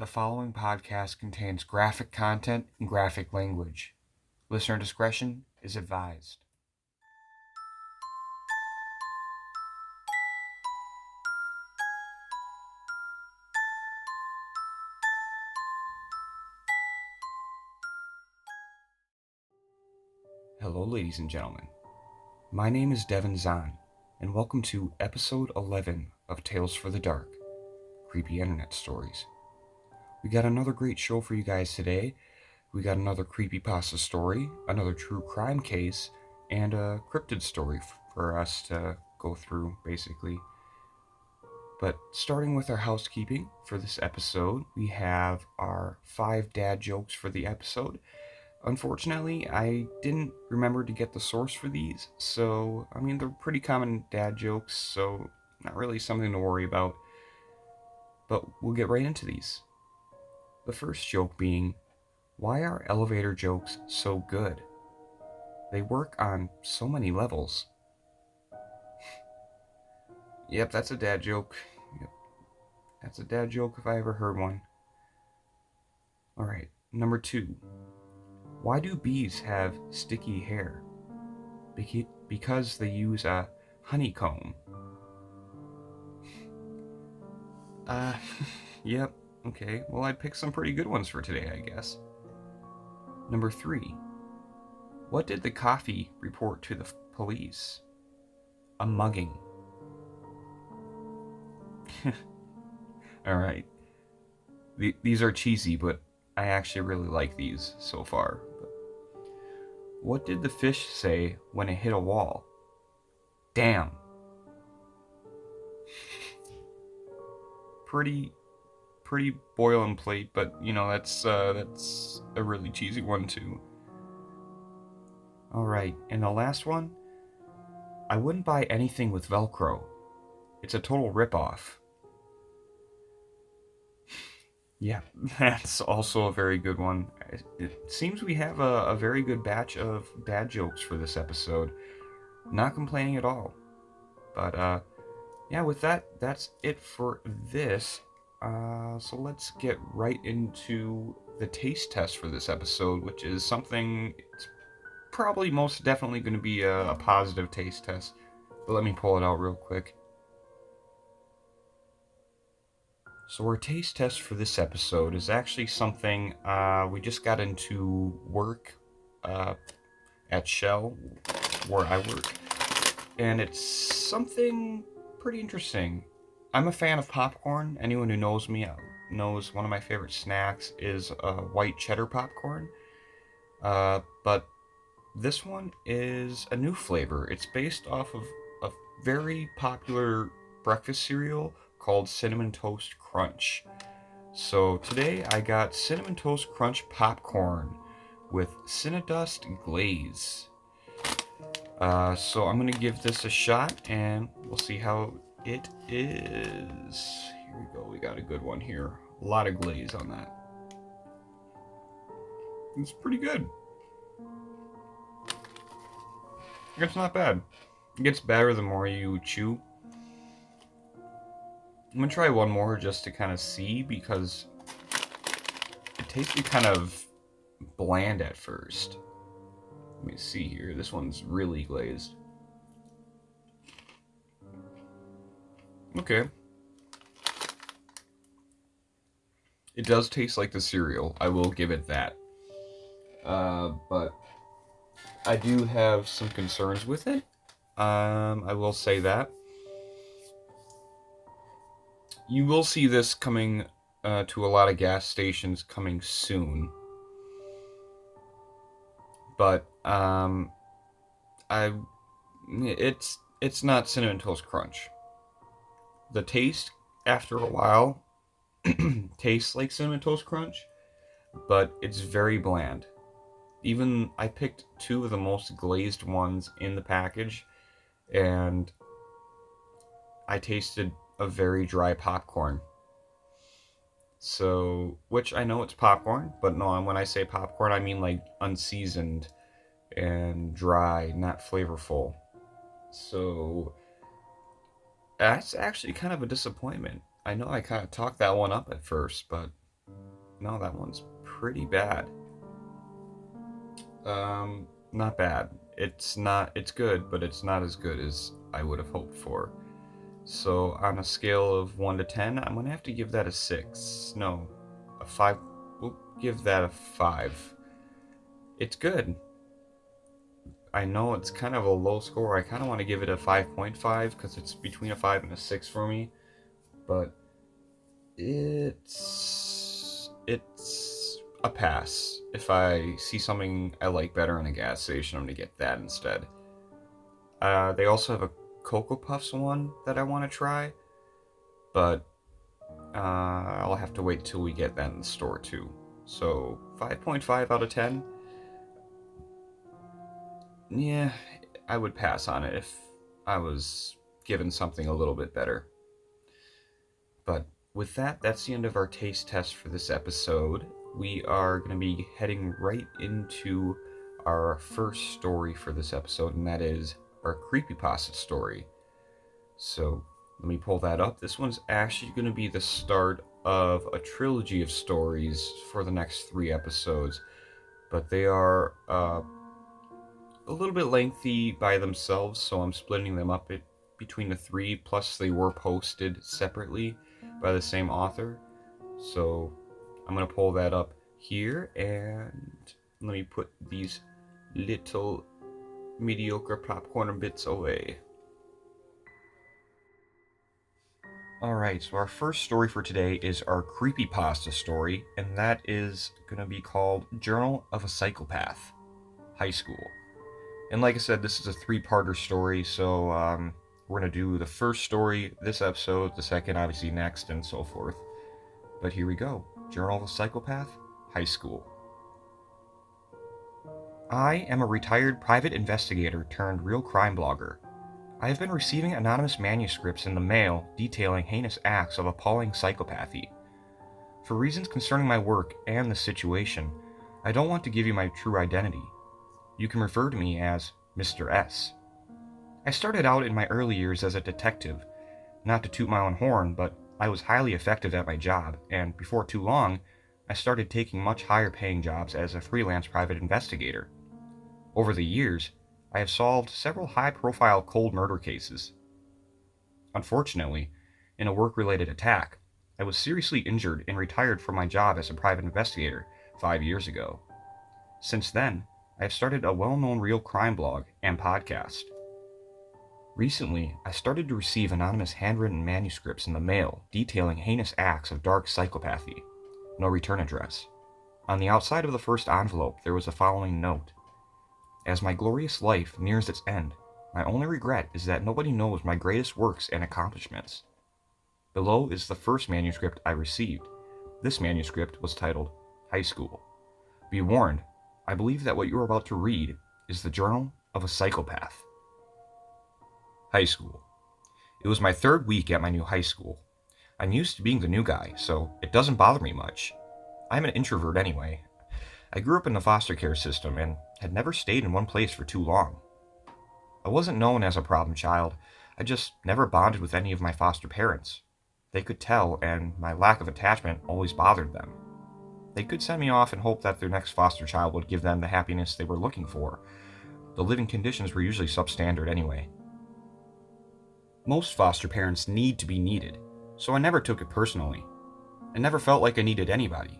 The following podcast contains graphic content and graphic language. Listener discretion is advised. Hello, ladies and gentlemen. My name is Devin Zahn, and welcome to episode 11 of Tales for the Dark, Creepy Internet Stories. We got another great show for you guys today. We got another creepypasta story, another true crime case, and a cryptid story for us to go through, basically. But starting with our housekeeping for this episode, we have our 5 dad jokes for the episode. Unfortunately, I didn't remember to get the source for these, so, they're pretty common dad jokes, so not really something to worry about. But we'll get right into these. The first joke being, why are elevator jokes so good? They work on so many levels. Yep, that's a dad joke. Yep, that's a dad joke if I ever heard one. Alright, number 2. Why do bees have sticky hair? Because they use a honeycomb. Yep, okay. Well, I picked some pretty good ones for today, I guess. Number 3. What did the coffee report to the police? A mugging. Alright. These are cheesy, but I actually really like these so far. What did the fish say when it hit a wall? Damn. Pretty boilerplate, but that's a really cheesy one too. Alright, and the last one. I wouldn't buy anything with Velcro. It's a total ripoff. Yeah, that's also a very good one. It seems we have a very good batch of dad jokes for this episode. Not complaining at all. But, yeah, with that, that's it for this. So let's get right into the taste test for this episode, which is something, it's probably most definitely going to be a positive taste test. But let me pull it out real quick. So our taste test for this episode is actually something we just got into work at Shell, where I work, and it's something pretty interesting. I'm a fan of popcorn. Anyone who knows me knows one of my favorite snacks is white cheddar popcorn, but this one is a new flavor. It's based off of a very popular breakfast cereal called Cinnamon Toast Crunch. So today I got Cinnamon Toast Crunch popcorn with Cinnadust glaze. So I'm gonna give this a shot and we'll see how it is. Here we go, we got a good one here. A lot of glaze on that. It's pretty good. It's not bad. It gets better the more you chew. I'm gonna try one more just to kind of see, because it tasted kind of bland at first. Let me see here. This one's really glazed. Okay. It does taste like the cereal. I will give it that. But I do have some concerns with it. I will say that. You will see this coming to a lot of gas stations coming soon. But it's not Cinnamon Toast Crunch. The taste after a while tastes like Cinnamon Toast Crunch, but it's very bland. Even I picked 2 of the most glazed ones in the package, and I tasted a very dry popcorn. So, which I know it's popcorn, but no, when I say popcorn, I mean like unseasoned and dry, not flavorful. So, that's actually kind of a disappointment. I know I kind of talked that one up at first, but No, that one's pretty bad. Not bad. It's good, but it's not as good as I would have hoped for. So on a scale of 1 to 10, I'm gonna have to give that a 6. No, a 5. We'll give that a 5. It's good. I know it's kind of a low score. I kind of want to give it a 5.5 because it's between a 5 and a 6 for me. But it's a pass. If I see something I like better in a gas station, I'm gonna get that instead. They also have a Cocoa Puffs one that I want to try, but I'll have to wait till we get that in the store too. So 5.5 out of 10. Yeah, I would pass on it if I was given something a little bit better. But with that, that's the end of our taste test for this episode. We are going to be heading right into our first story for this episode, and that is our creepypasta story. So let me pull that up. This one's actually going to be the start of a trilogy of stories for the next 3 episodes, but they are a little bit lengthy by themselves, so I'm splitting them up between the 3, plus they were posted separately by the same author. So I'm going to pull that up here, and let me put these little mediocre popcorn bits away. Alright, so our first story for today is our creepypasta story, and that is going to be called Journal of a Psychopath, High School. And like I said, this is a 3-parter story, so we're going to do the first story this episode, the second obviously next, and so forth. But here we go. Journal of a Psychopath, High School. I am a retired private investigator turned real crime blogger. I have been receiving anonymous manuscripts in the mail detailing heinous acts of appalling psychopathy. For reasons concerning my work and the situation, I don't want to give you my true identity. You can refer to me as Mr. S. I started out in my early years as a detective, not to toot my own horn, but I was highly effective at my job, and before too long, I started taking much higher paying jobs as a freelance private investigator. Over the years, I have solved several high-profile cold murder cases. Unfortunately, in a work-related attack, I was seriously injured and retired from my job as a private investigator 5 years ago. Since then, I have started a well-known real crime blog and podcast. Recently, I started to receive anonymous handwritten manuscripts in the mail detailing heinous acts of dark psychopathy. No return address. On the outside of the first envelope, there was the following note. As my glorious life nears its end, my only regret is that nobody knows my greatest works and accomplishments. Below is the first manuscript I received. This manuscript was titled High School. Be warned, I believe that what you are about to read is the journal of a psychopath. High school. It was my 3rd week at my new high school. I'm used to being the new guy, so it doesn't bother me much. I'm an introvert anyway. I grew up in the foster care system and had never stayed in one place for too long. I wasn't known as a problem child. I just never bonded with any of my foster parents. They could tell, and my lack of attachment always bothered them. They could send me off and hope that their next foster child would give them the happiness they were looking for. The living conditions were usually substandard anyway. Most foster parents need to be needed, so I never took it personally. I never felt like I needed anybody.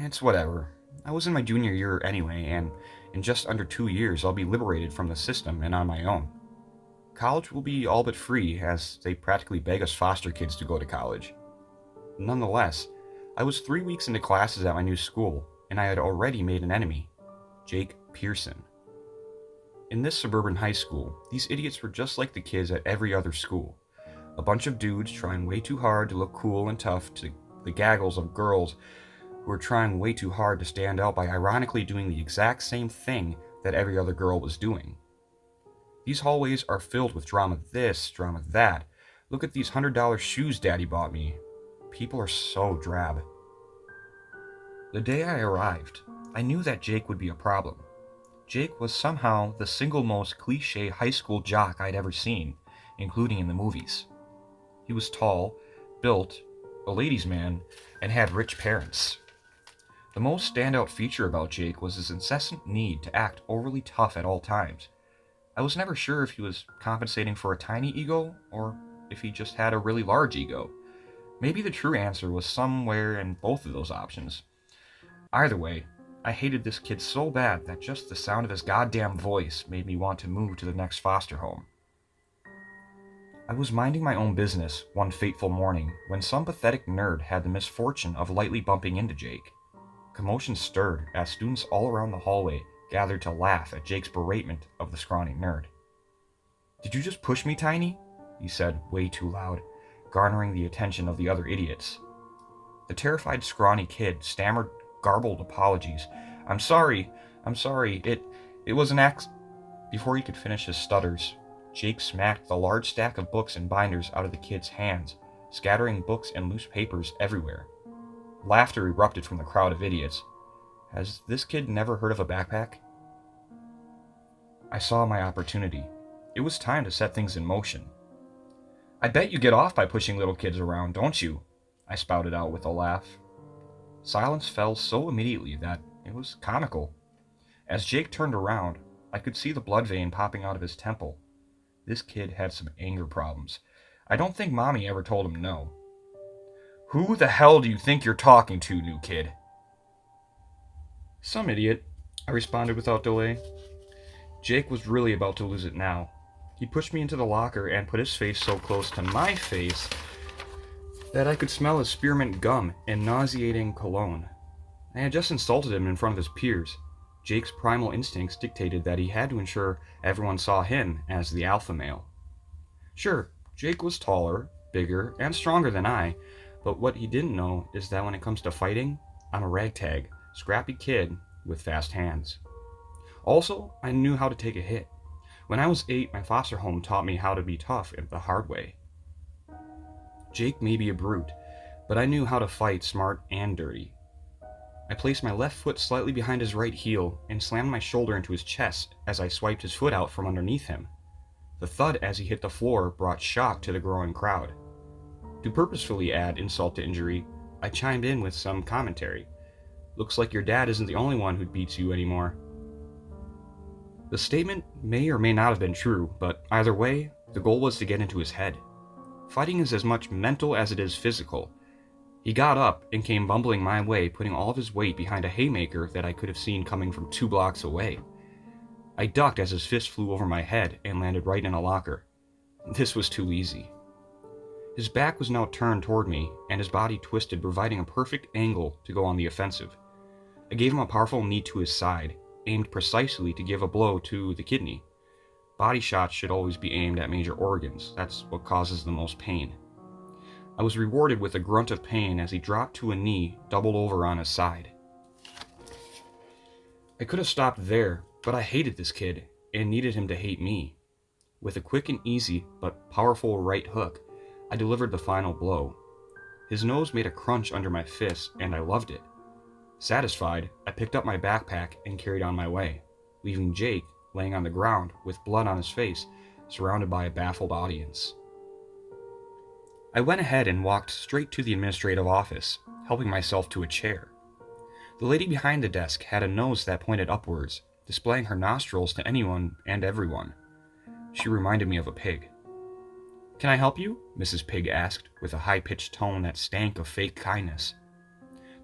It's whatever. I was in my junior year anyway, and in just under 2 years I'll be liberated from the system and on my own. College will be all but free, as they practically beg us foster kids to go to college. Nonetheless, I was 3 weeks into classes at my new school, and I had already made an enemy, Jake Pearson. In this suburban high school, these idiots were just like the kids at every other school. A bunch of dudes trying way too hard to look cool and tough to the gaggles of girls who were trying way too hard to stand out by ironically doing the exact same thing that every other girl was doing. These hallways are filled with drama this, drama that. Look at these $100 shoes Daddy bought me. People are so drab. The day I arrived, I knew that Jake would be a problem. Jake was somehow the single most cliché high school jock I'd ever seen, including in the movies. He was tall, built, a ladies' man, and had rich parents. The most standout feature about Jake was his incessant need to act overly tough at all times. I was never sure if he was compensating for a tiny ego or if he just had a really large ego. Maybe the true answer was somewhere in both of those options. Either way, I hated this kid so bad that just the sound of his goddamn voice made me want to move to the next foster home. I was minding my own business one fateful morning when some pathetic nerd had the misfortune of lightly bumping into Jake. Commotion stirred as students all around the hallway gathered to laugh at Jake's beratement of the scrawny nerd. "Did you just push me, Tiny?" he said way too loud, garnering the attention of the other idiots. The terrified scrawny kid stammered garbled apologies. I'm sorry. It was an accident." Before he could finish his stutters, Jake smacked the large stack of books and binders out of the kid's hands, scattering books and loose papers everywhere. Laughter erupted from the crowd of idiots. Has this kid never heard of a backpack? I saw my opportunity. It was time to set things in motion. "I bet you get off by pushing little kids around, don't you?" I spouted out with a laugh. Silence fell so immediately that it was comical. As Jake turned around, I could see the blood vein popping out of his temple. This kid had some anger problems. I don't think Mommy ever told him no. "Who the hell do you think you're talking to, new kid?" "Some idiot," I responded without delay. Jake was really about to lose it now. He pushed me into the locker and put his face so close to my face that I could smell his spearmint gum and nauseating cologne. I had just insulted him in front of his peers. Jake's primal instincts dictated that he had to ensure everyone saw him as the alpha male. Sure, Jake was taller, bigger, and stronger than I, but what he didn't know is that when it comes to fighting, I'm a ragtag, scrappy kid with fast hands. Also, I knew how to take a hit. When I was 8, my foster home taught me how to be tough the hard way. Jake may be a brute, but I knew how to fight smart and dirty. I placed my left foot slightly behind his right heel and slammed my shoulder into his chest as I swiped his foot out from underneath him. The thud as he hit the floor brought shock to the growing crowd. To purposefully add insult to injury, I chimed in with some commentary. "Looks like your dad isn't the only one who beats you anymore." The statement may or may not have been true, but either way, the goal was to get into his head. Fighting is as much mental as it is physical. He got up and came bumbling my way, putting all of his weight behind a haymaker that I could have seen coming from 2 blocks away. I ducked as his fist flew over my head and landed right in a locker. This was too easy. His back was now turned toward me, and his body twisted, providing a perfect angle to go on the offensive. I gave him a powerful knee to his side, aimed precisely to give a blow to the kidney. Body shots should always be aimed at major organs. That's what causes the most pain. I was rewarded with a grunt of pain as he dropped to a knee, doubled over on his side. I could have stopped there, but I hated this kid and needed him to hate me. With a quick and easy but powerful right hook, I delivered the final blow. His nose made a crunch under my fist, and I loved it. Satisfied, I picked up my backpack and carried on my way, leaving Jake laying on the ground with blood on his face, surrounded by a baffled audience. I went ahead and walked straight to the administrative office, helping myself to a chair. The lady behind the desk had a nose that pointed upwards, displaying her nostrils to anyone and everyone. She reminded me of a pig. "Can I help you?" Mrs. Pig asked, with a high-pitched tone that stank of fake kindness.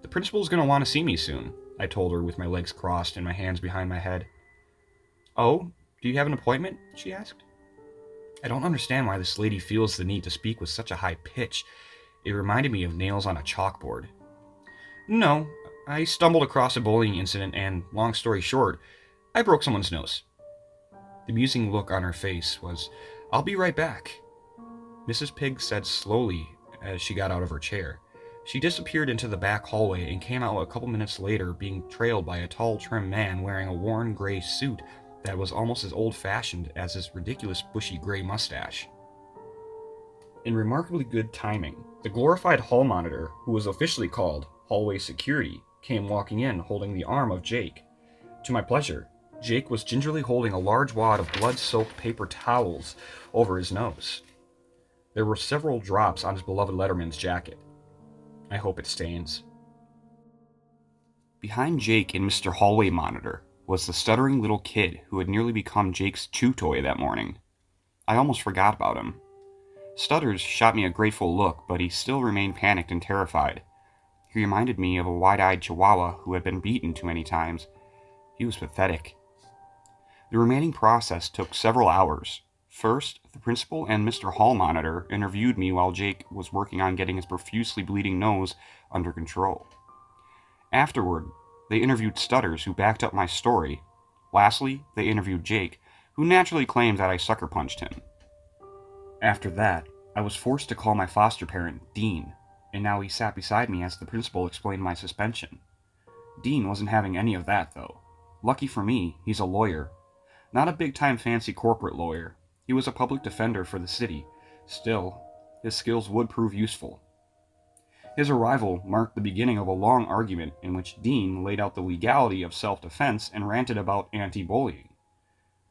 "The principal's going to want to see me soon," I told her with my legs crossed and my hands behind my head. "Oh, do you have an appointment?" she asked. I don't understand why this lady feels the need to speak with such a high pitch. It reminded me of nails on a chalkboard. "No, I stumbled across a bullying incident and, long story short, I broke someone's nose." The musing look on her face was, "I'll be right back," Mrs. Pig said slowly as she got out of her chair. She disappeared into the back hallway and came out a couple minutes later, being trailed by a tall, trim man wearing a worn gray suit that was almost as old-fashioned as his ridiculous bushy gray mustache. In remarkably good timing, the glorified hall monitor, who was officially called Hallway Security, came walking in holding the arm of Jake. To my pleasure, Jake was gingerly holding a large wad of blood-soaked paper towels over his nose. There were several drops on his beloved letterman's jacket. I hope it stains. Behind Jake and Mr. Hallway Monitor was the stuttering little kid who had nearly become Jake's chew toy that morning. I almost forgot about him. Stutters shot me a grateful look, but he still remained panicked and terrified. He reminded me of a wide-eyed chihuahua who had been beaten too many times. He was pathetic. The remaining process took several hours. First, the principal and Mr. Hall Monitor interviewed me while Jake was working on getting his profusely bleeding nose under control. Afterward, they interviewed Stutters, who backed up my story. Lastly, they interviewed Jake, who naturally claimed that I sucker punched him. After that, I was forced to call my foster parent, Dean, and now he sat beside me as the principal explained my suspension. Dean wasn't having any of that, though. Lucky for me, he's a lawyer. Not a big-time fancy corporate lawyer. He was a public defender for the city. Still, his skills would prove useful. His arrival marked the beginning of a long argument in which Dean laid out the legality of self-defense and ranted about anti-bullying.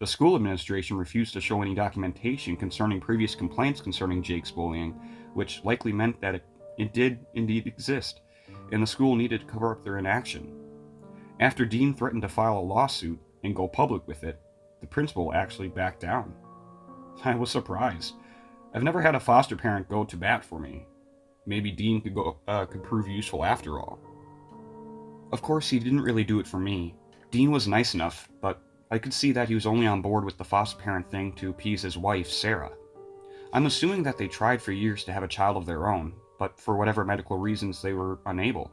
The school administration refused to show any documentation concerning previous complaints concerning Jake's bullying, which likely meant that it did indeed exist, and the school needed to cover up their inaction. After Dean threatened to file a lawsuit and go public with it, the principal actually backed down. I was surprised. I've never had a foster parent go to bat for me. Maybe Dean could prove useful after all. Of course, he didn't really do it for me. Dean was nice enough, but I could see that he was only on board with the foster parent thing to appease his wife, Sarah. I'm assuming that they tried for years to have a child of their own, but for whatever medical reasons they were unable.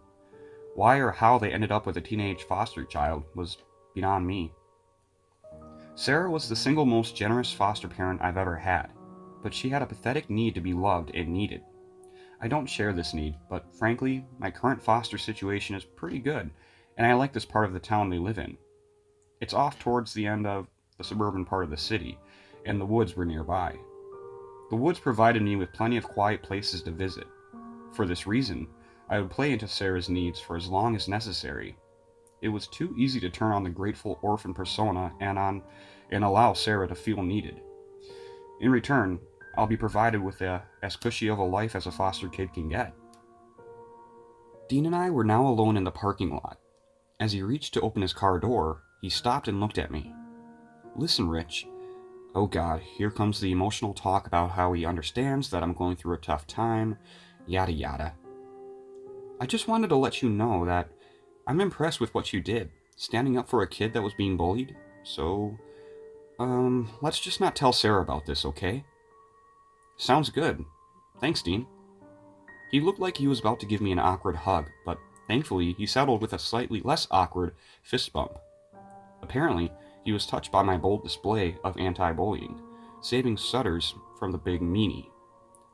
Why or how they ended up with a teenage foster child was beyond me. Sarah was the single most generous foster parent I've ever had, but she had a pathetic need to be loved and needed. I don't share this need, but frankly, my current foster situation is pretty good, and I like this part of the town they live in. It's off towards the end of the suburban part of the city, and the woods were nearby. The woods provided me with plenty of quiet places to visit. For this reason, I would play into Sarah's needs for as long as necessary. It was too easy to turn on the grateful orphan persona and allow Sarah to feel needed. In return, I'll be provided with as cushy of a life as a foster kid can get. Dean and I were now alone in the parking lot. As he reached to open his car door, he stopped and looked at me. "Listen, Rich." Oh God, here comes the emotional talk about how he understands that I'm going through a tough time, yada yada. "I just wanted to let you know that I'm impressed with what you did, standing up for a kid that was being bullied. So, let's just not tell Sarah about this, okay?" "Sounds good. Thanks, Dean." He looked like he was about to give me an awkward hug, but thankfully he settled with a slightly less awkward fist bump. Apparently, he was touched by my bold display of anti-bullying, saving Stutters from the big meanie.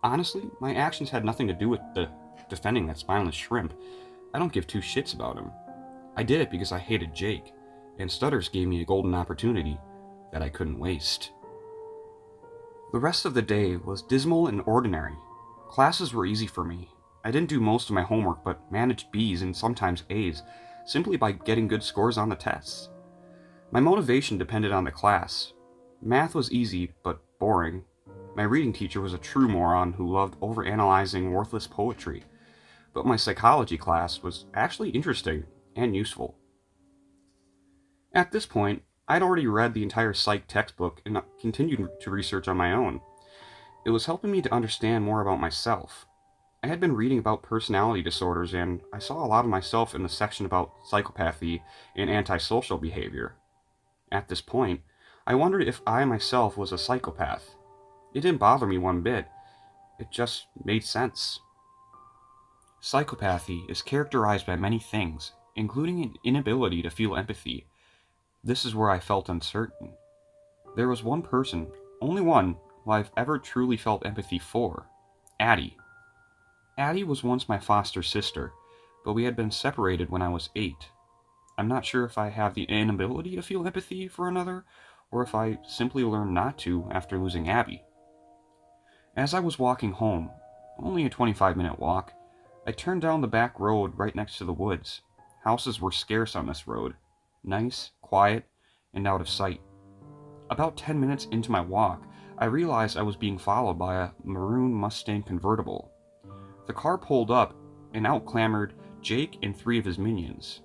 Honestly, my actions had nothing to do with defending that spineless shrimp. I don't give two shits about him. I did it because I hated Jake, and Stutters gave me a golden opportunity that I couldn't waste. The rest of the day was dismal and ordinary. Classes were easy for me. I didn't do most of my homework, but managed B's and sometimes A's, simply by getting good scores on the tests. My motivation depended on the class. Math was easy, but boring. My reading teacher was a true moron who loved overanalyzing worthless poetry. But my psychology class was actually interesting and useful. At this point, I'd already read the entire psych textbook and continued to research on my own. It was helping me to understand more about myself. I had been reading about personality disorders, and I saw a lot of myself in the section about psychopathy and antisocial behavior. At this point, I wondered if I myself was a psychopath. It didn't bother me one bit. It just made sense. Psychopathy is characterized by many things, including an inability to feel empathy. This is where I felt uncertain. There was one person, only one, who I've ever truly felt empathy for: Addie. Addie was once my foster sister, but we had been separated when I was 8. I'm not sure if I have the inability to feel empathy for another, or if I simply learned not to after losing Abby. As I was walking home, only a 25-minute walk, I turned down the back road right next to the woods. Houses were scarce on this road. Nice, quiet, and out of sight. About 10 minutes into my walk, I realized I was being followed by a maroon Mustang convertible. The car pulled up, and out clambered Jake and 3 of his minions.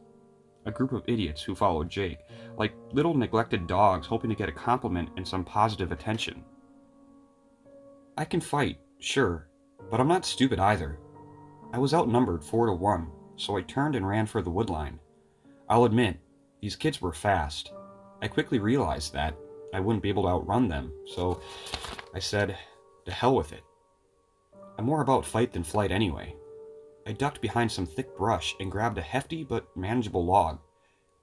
A group of idiots who followed Jake, like little neglected dogs hoping to get a compliment and some positive attention. I can fight, sure, but I'm not stupid either. I was outnumbered 4-1, so I turned and ran for the woodline. I'll admit, these kids were fast. I quickly realized that I wouldn't be able to outrun them, so I said, to hell with it. I'm more about fight than flight anyway. I ducked behind some thick brush and grabbed a hefty but manageable log.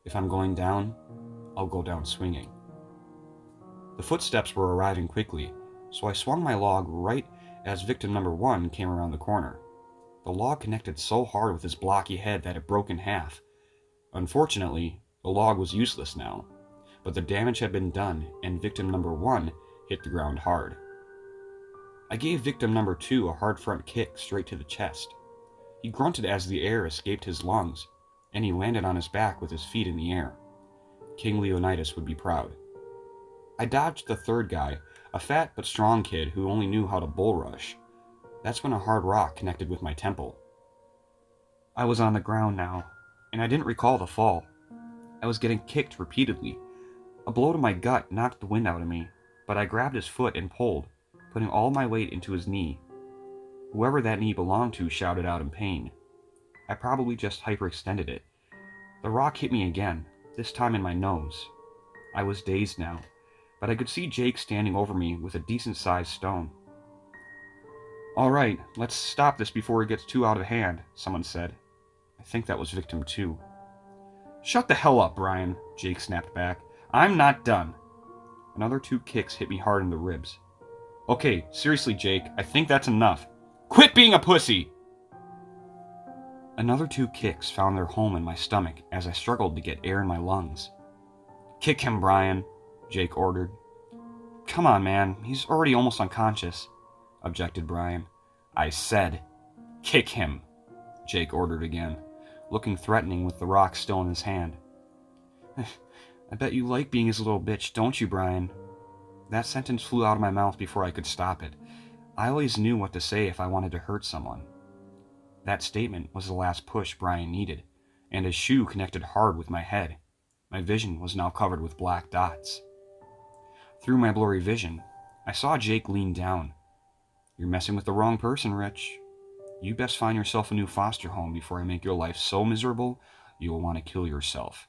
If I'm going down, I'll go down swinging. The footsteps were arriving quickly, so I swung my log right as victim number 1 came around the corner. The log connected so hard with his blocky head that it broke in half. Unfortunately, the log was useless now, but the damage had been done and victim number 1 hit the ground hard. I gave victim number 2 a hard front kick straight to the chest. He grunted as the air escaped his lungs, and he landed on his back with his feet in the air. King Leonidas would be proud. I dodged the third guy, a fat but strong kid who only knew how to bull rush. That's when a hard rock connected with my temple. I was on the ground now, and I didn't recall the fall. I was getting kicked repeatedly. A blow to my gut knocked the wind out of me, but I grabbed his foot and pulled, putting all my weight into his knee. Whoever that knee belonged to shouted out in pain. I probably just hyperextended it. The rock hit me again, this time in my nose. I was dazed now, but I could see Jake standing over me with a decent-sized stone. "All right, let's stop this before it gets too out of hand," someone said. I think that was victim 2. "Shut the hell up, Brian," Jake snapped back. "I'm not done." Another 2 kicks hit me hard in the ribs. "Okay, seriously, Jake, I think that's enough. Quit being a pussy!" Another 2 kicks found their home in my stomach as I struggled to get air in my lungs. "Kick him, Brian," Jake ordered. "Come on, man, he's already almost unconscious," objected Brian. "I said, kick him," Jake ordered again, looking threatening with the rock still in his hand. "I bet you like being his little bitch, don't you, Brian?" That sentence flew out of my mouth before I could stop it. I always knew what to say if I wanted to hurt someone. That statement was the last push Brian needed, and his shoe connected hard with my head. My vision was now covered with black dots. Through my blurry vision, I saw Jake lean down. "You're messing with the wrong person, Rich. You best find yourself a new foster home before I make your life so miserable you will want to kill yourself.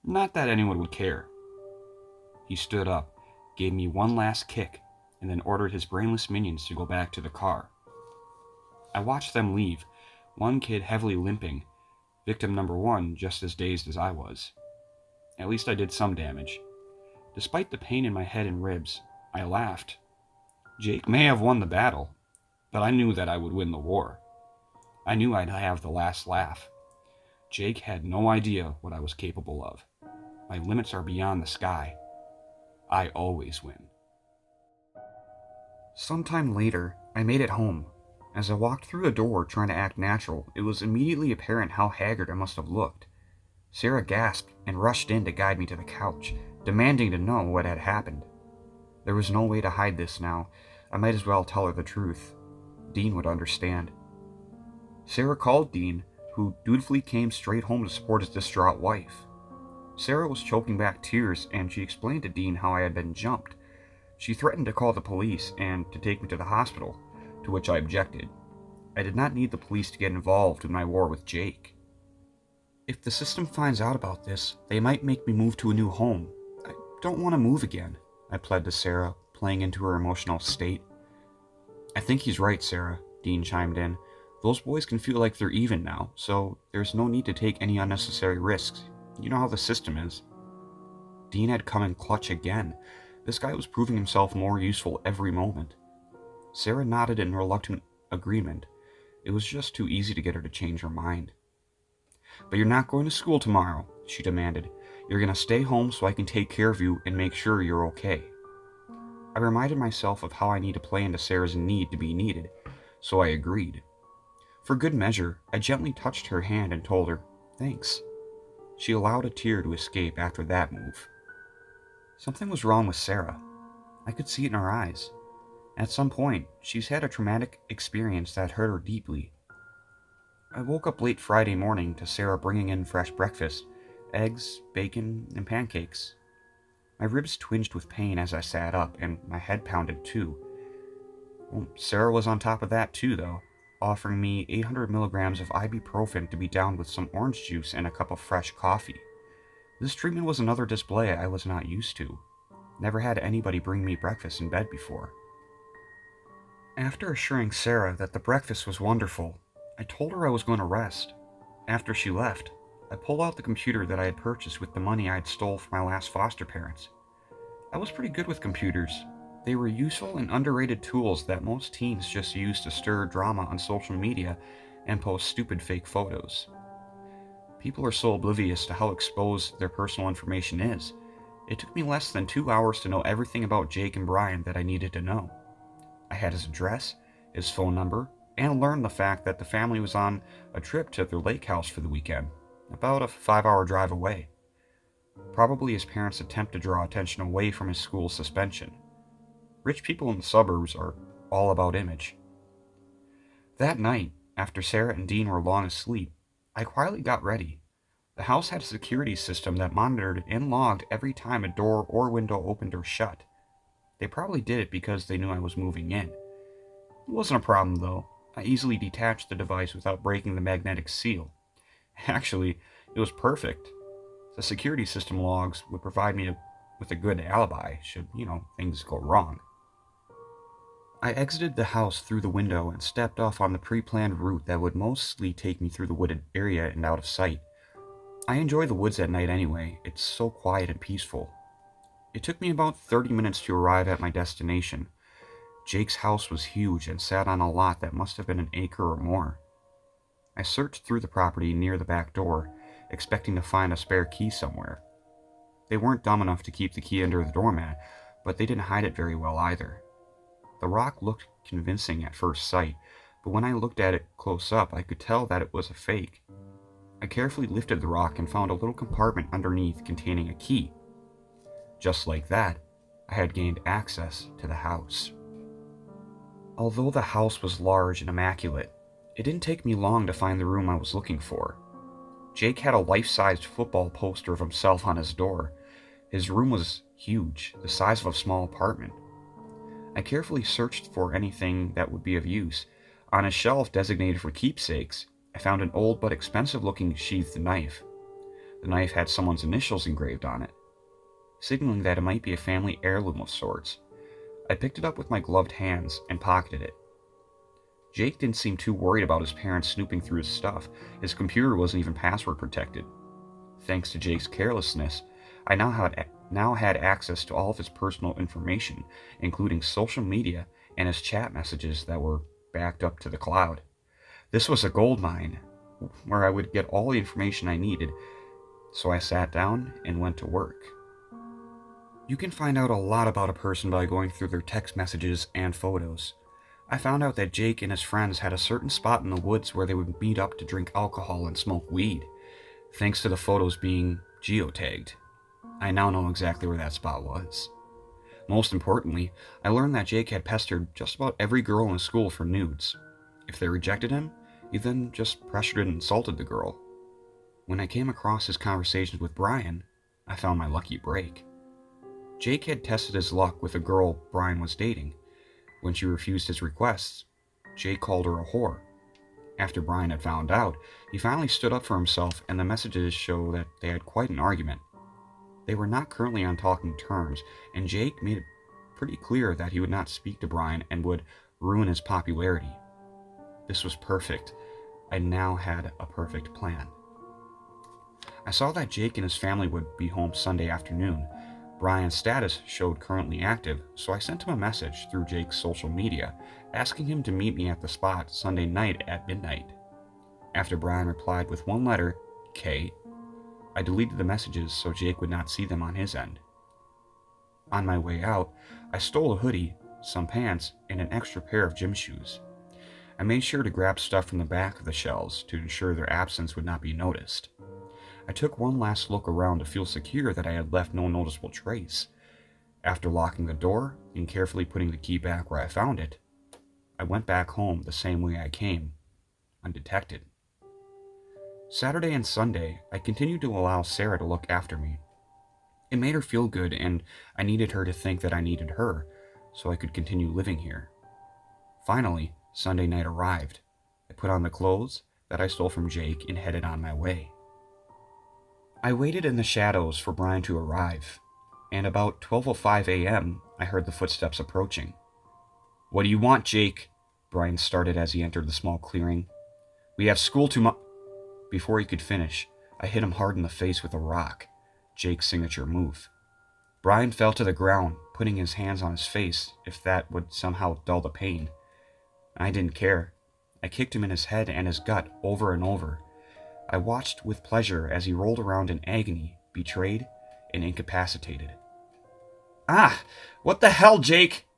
Not that anyone would care." He stood up, gave me one last kick, and then ordered his brainless minions to go back to the car. I watched them leave, one kid heavily limping, victim number 1 just as dazed as I was. At least I did some damage. Despite the pain in my head and ribs, I laughed. Jake may have won the battle, but I knew that I would win the war. I knew I'd have the last laugh. Jake had no idea what I was capable of. My limits are beyond the sky. I always win. Sometime later, I made it home. As I walked through the door trying to act natural, it was immediately apparent how haggard I must have looked. Sarah gasped and rushed in to guide me to the couch, demanding to know what had happened. There was no way to hide this now. I might as well tell her the truth. Dean would understand. Sarah called Dean, who dutifully came straight home to support his distraught wife. Sarah was choking back tears, and she explained to Dean how I had been jumped. She threatened to call the police and to take me to the hospital, to which I objected. I did not need the police to get involved in my war with Jake. "If the system finds out about this, they might make me move to a new home. I don't want to move again," I pled to Sarah, playing into her emotional state. "I think he's right, Sarah," Dean chimed in. "Those boys can feel like they're even now, so there's no need to take any unnecessary risks. You know how the system is." Dean had come in clutch again. This guy was proving himself more useful every moment. Sarah nodded in reluctant agreement. It was just too easy to get her to change her mind. "But you're not going to school tomorrow," she demanded. "You're going to stay home so I can take care of you and make sure you're okay." I reminded myself of how I need to play into Sarah's need to be needed, so I agreed. For good measure, I gently touched her hand and told her, "Thanks." She allowed a tear to escape after that move. Something was wrong with Sarah. I could see it in her eyes. At some point, she's had a traumatic experience that hurt her deeply. I woke up late Friday morning to Sarah bringing in fresh breakfast, eggs, bacon, and pancakes. My ribs twinged with pain as I sat up, and my head pounded too. Well, Sarah was on top of that too, though, offering me 800 milligrams of ibuprofen to be downed with some orange juice and a cup of fresh coffee. This treatment was another display I was not used to. Never had anybody bring me breakfast in bed before. After assuring Sarah that the breakfast was wonderful, I told her I was going to rest. After she left, I pulled out the computer that I had purchased with the money I had stole from my last foster parents. I was pretty good with computers. They were useful and underrated tools that most teens just use to stir drama on social media and post stupid fake photos. People are so oblivious to how exposed their personal information is. It took me less than 2 hours to know everything about Jake and Brian that I needed to know. I had his address, his phone number, and learned the fact that the family was on a trip to their lake house for the weekend, about a 5-hour drive away. Probably his parents' attempt to draw attention away from his school suspension. Rich people in the suburbs are all about image. That night, after Sarah and Dean were long asleep, I quietly got ready. The house had a security system that monitored and logged every time a door or window opened or shut. They probably did it because they knew I was moving in. It wasn't a problem, though. I easily detached the device without breaking the magnetic seal. Actually, it was perfect. The security system logs would provide me with a good alibi should, things go wrong. I exited the house through the window and stepped off on the pre-planned route that would mostly take me through the wooded area and out of sight. I enjoy the woods at night anyway. It's so quiet and peaceful. It took me about 30 minutes to arrive at my destination. Jake's house was huge and sat on a lot that must have been an acre or more. I searched through the property near the back door, expecting to find a spare key somewhere. They weren't dumb enough to keep the key under the doormat, but they didn't hide it very well either. The rock looked convincing at first sight, but when I looked at it close up, I could tell that it was a fake. I carefully lifted the rock and found a little compartment underneath containing a key. Just like that, I had gained access to the house. Although the house was large and immaculate, it didn't take me long to find the room I was looking for. Jake had a life-sized football poster of himself on his door. His room was huge, the size of a small apartment. I carefully searched for anything that would be of use. On a shelf designated for keepsakes, I found an old but expensive-looking sheathed knife. The knife had someone's initials engraved on it, signaling that it might be a family heirloom of sorts. I picked it up with my gloved hands and pocketed it. Jake didn't seem too worried about his parents snooping through his stuff. His computer wasn't even password protected. Thanks to Jake's carelessness, I now had access to all of his personal information, including social media and his chat messages that were backed up to the cloud. This was a gold mine, where I would get all the information I needed, so I sat down and went to work. You can find out a lot about a person by going through their text messages and photos. I found out that Jake and his friends had a certain spot in the woods where they would meet up to drink alcohol and smoke weed, thanks to the photos being geotagged. I now know exactly where that spot was. Most importantly, I learned that Jake had pestered just about every girl in his school for nudes. If they rejected him, he then just pressured and insulted the girl. When I came across his conversations with Brian, I found my lucky break. Jake had tested his luck with a girl Brian was dating. When she refused his requests, Jake called her a whore. After Brian had found out, he finally stood up for himself, and the messages show that they had quite an argument. They were not currently on talking terms, and Jake made it pretty clear that he would not speak to Brian and would ruin his popularity. This was perfect. I now had a perfect plan. I saw that Jake and his family would be home Sunday afternoon. Brian's status showed currently active, so I sent him a message through Jake's social media, asking him to meet me at the spot Sunday night at midnight. After Brian replied with one letter, K, I deleted the messages so Jake would not see them on his end. On my way out, I stole a hoodie, some pants, and an extra pair of gym shoes. I made sure to grab stuff from the back of the shelves to ensure their absence would not be noticed. I took one last look around to feel secure that I had left no noticeable trace. After locking the door and carefully putting the key back where I found it, I went back home the same way I came, undetected. Saturday and Sunday, I continued to allow Sarah to look after me. It made her feel good, and I needed her to think that I needed her, so I could continue living here. Finally, Sunday night arrived. I put on the clothes that I stole from Jake and headed on my way. I waited in the shadows for Brian to arrive, and about 12:05 a.m., I heard the footsteps approaching. "What do you want, Jake?" Brian started as he entered the small clearing. "We have school tomorrow." Before he could finish, I hit him hard in the face with a rock, Jake's signature move. Brian fell to the ground, putting his hands on his face if that would somehow dull the pain. I didn't care. I kicked him in his head and his gut over and over. I watched with pleasure as he rolled around in agony, betrayed and incapacitated. "Ah! What the hell, Jake?"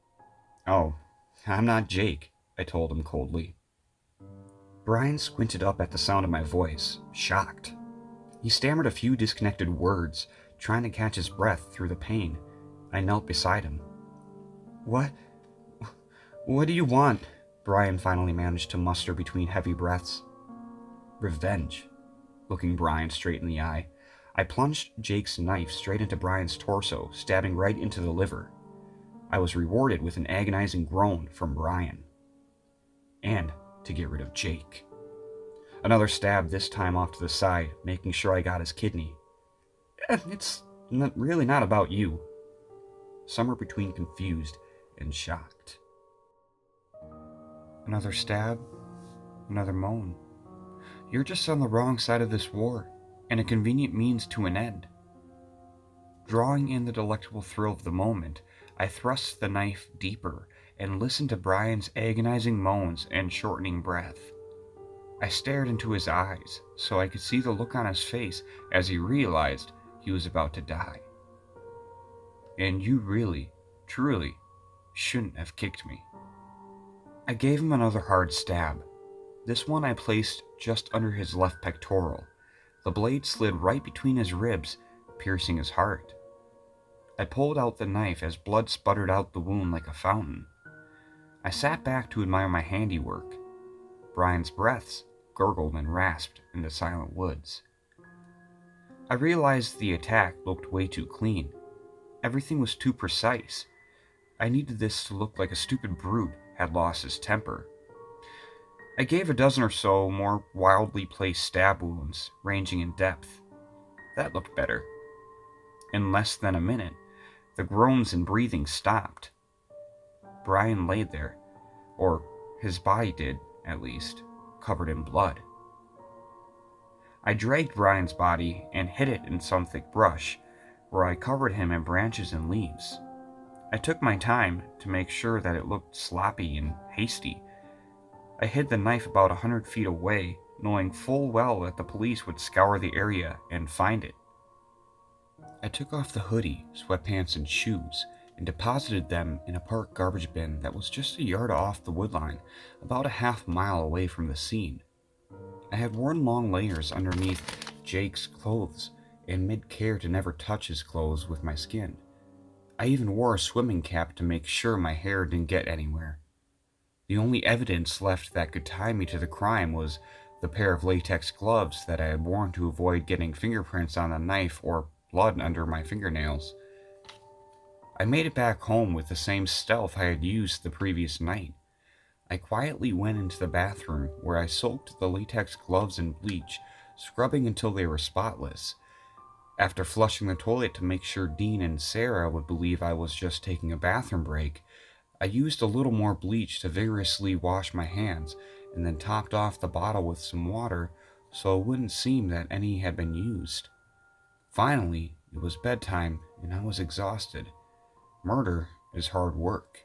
"Oh, I'm not Jake," I told him coldly. Brian squinted up at the sound of my voice, shocked. He stammered a few disconnected words, trying to catch his breath through the pain. I knelt beside him. What do you want?" Brian finally managed to muster between heavy breaths. "Revenge." Looking Brian straight in the eye, I plunged Jake's knife straight into Brian's torso, stabbing right into the liver. I was rewarded with an agonizing groan from Brian. And to get rid of Jake. Another stab, this time off to the side, making sure I got his kidney. It's really not about you." Somewhere between confused and shocked. Another stab, another moan. "You're just on the wrong side of this war, and a convenient means to an end." Drawing in the delectable thrill of the moment, I thrust the knife deeper and listened to Brian's agonizing moans and shortening breath. I stared into his eyes so I could see the look on his face as he realized he was about to die. "And you really, truly, shouldn't have kicked me." I gave him another hard stab. This one I placed just under his left pectoral. The blade slid right between his ribs, piercing his heart. I pulled out the knife as blood sputtered out the wound like a fountain. I sat back to admire my handiwork. Brian's breaths gurgled and rasped in the silent woods. I realized the attack looked way too clean. Everything was too precise. I needed this to look like a stupid brute had lost his temper. I gave a dozen or so more wildly placed stab wounds, ranging in depth. That looked better. In less than a minute, the groans and breathing stopped. Brian laid there, or his body did, at least, covered in blood. I dragged Brian's body and hid it in some thick brush, where I covered him in branches and leaves. I took my time to make sure that it looked sloppy and hasty. I hid the knife about 100 feet away, knowing full well that the police would scour the area and find it. I took off the hoodie, sweatpants, and shoes, and deposited them in a park garbage bin that was just a yard off the woodline, about a half-mile away from the scene. I had worn long layers underneath Jake's clothes, and made care to never touch his clothes with my skin. I even wore a swimming cap to make sure my hair didn't get anywhere. The only evidence left that could tie me to the crime was the pair of latex gloves that I had worn to avoid getting fingerprints on the knife or blood under my fingernails. I made it back home with the same stealth I had used the previous night. I quietly went into the bathroom where I soaked the latex gloves in bleach, scrubbing until they were spotless. After flushing the toilet to make sure Dean and Sarah would believe I was just taking a bathroom break, I used a little more bleach to vigorously wash my hands and then topped off the bottle with some water so it wouldn't seem that any had been used. Finally, it was bedtime and I was exhausted. Murder is hard work.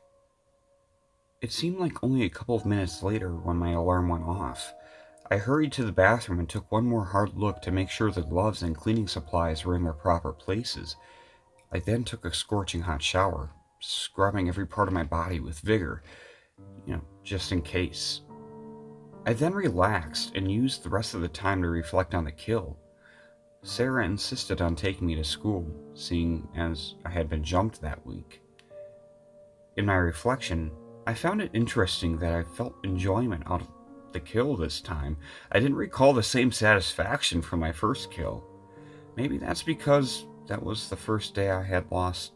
It seemed like only a couple of minutes later when my alarm went off. I hurried to the bathroom and took one more hard look to make sure the gloves and cleaning supplies were in their proper places. I then took a scorching hot shower, scrubbing every part of my body with vigor, just in case. I then relaxed and used the rest of the time to reflect on the kill. Sarah insisted on taking me to school, seeing as I had been jumped that week. In my reflection, I found it interesting that I felt enjoyment out of the kill this time. I didn't recall the same satisfaction from my first kill. Maybe that's because that was the first day I had lost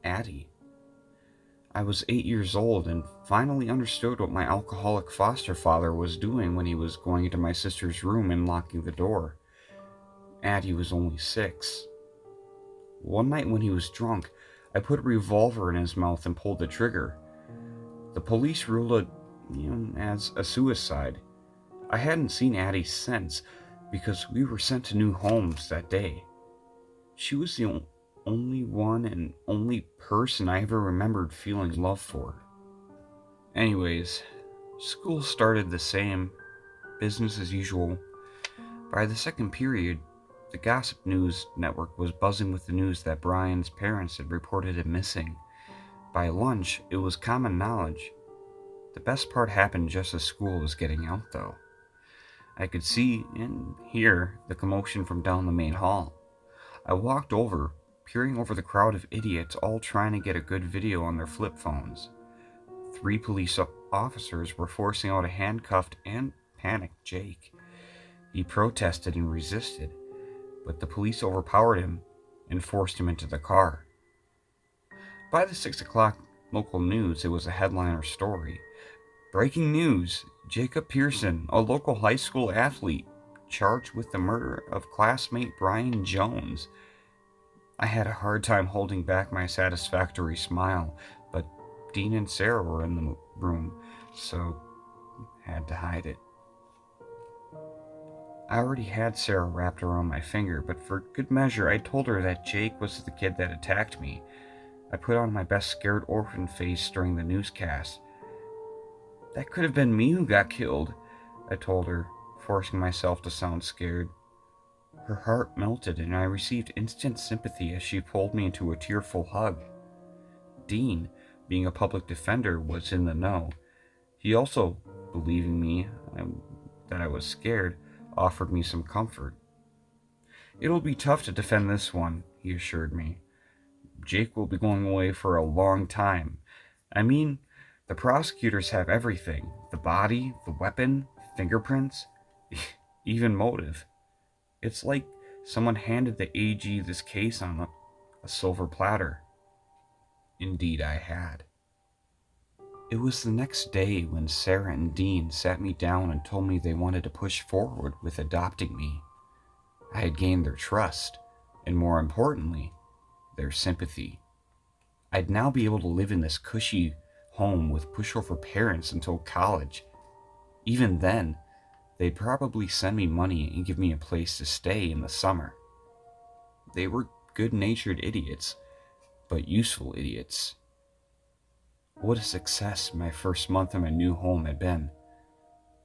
Addie. I was 8 years old and finally understood what my alcoholic foster father was doing when he was going into my sister's room and locking the door. Addie was only 6. One night when he was drunk, I put a revolver in his mouth and pulled the trigger. The police ruled it, as a suicide. I hadn't seen Addie since because we were sent to new homes that day. She was the only one and only person I ever remembered feeling love for. Anyways, school started the same, business as usual. By the second period, the Gossip News network was buzzing with the news that Brian's parents had reported him missing. By lunch, it was common knowledge. The best part happened just as school was getting out, though. I could see and hear the commotion from down the main hall. I walked over, peering over the crowd of idiots all trying to get a good video on their flip phones. 3 police officers were forcing out a handcuffed and panicked Jake. He protested and resisted, but the police overpowered him and forced him into the car. By the 6 o'clock local news, it was a headliner story. Breaking news: Jacob Pearson, a local high school athlete, charged with the murder of classmate Brian Jones. I had a hard time holding back my satisfactory smile, but Dean and Sarah were in the room, so had to hide it. I already had Sarah wrapped around my finger, but for good measure, I told her that Jake was the kid that attacked me. I put on my best scared orphan face during the newscast. That could have been me who got killed, I told her, forcing myself to sound scared. Her heart melted and I received instant sympathy as she pulled me into a tearful hug. Dean, being a public defender, was in the know. He also, believing me that I was scared, offered me some comfort. It'll be tough to defend this one, he assured me. Jake will be going away for a long time. I mean, the prosecutors have everything: the body, the weapon, fingerprints, even motive. It's like someone handed the AG this case on a silver platter. Indeed, I had. It was the next day when Sarah and Dean sat me down and told me they wanted to push forward with adopting me. I had gained their trust, and more importantly, their sympathy. I'd now be able to live in this cushy home with pushover parents until college. Even then, they'd probably send me money and give me a place to stay in the summer. They were good-natured idiots, but useful idiots. What a success my first month in my new home had been.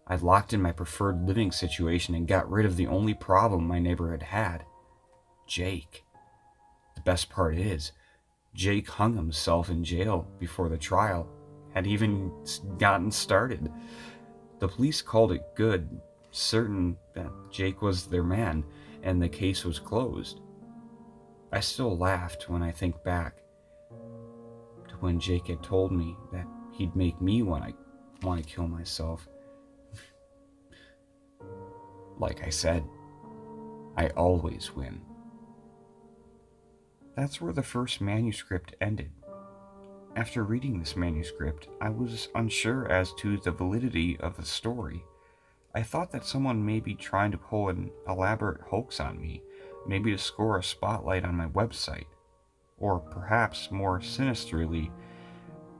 I'd locked in my preferred living situation and got rid of the only problem my neighborhood had: Jake. The best part is, Jake hung himself in jail before the trial had even gotten started. The police called it good, certain that Jake was their man, and the case was closed. I still laughed when I think back to when Jake had told me that he'd make me want to kill myself. Like I said, I always win. That's where the first manuscript ended. After reading this manuscript, I was unsure as to the validity of the story. I thought that someone may be trying to pull an elaborate hoax on me, maybe to score a spotlight on my website. Or perhaps more sinisterly,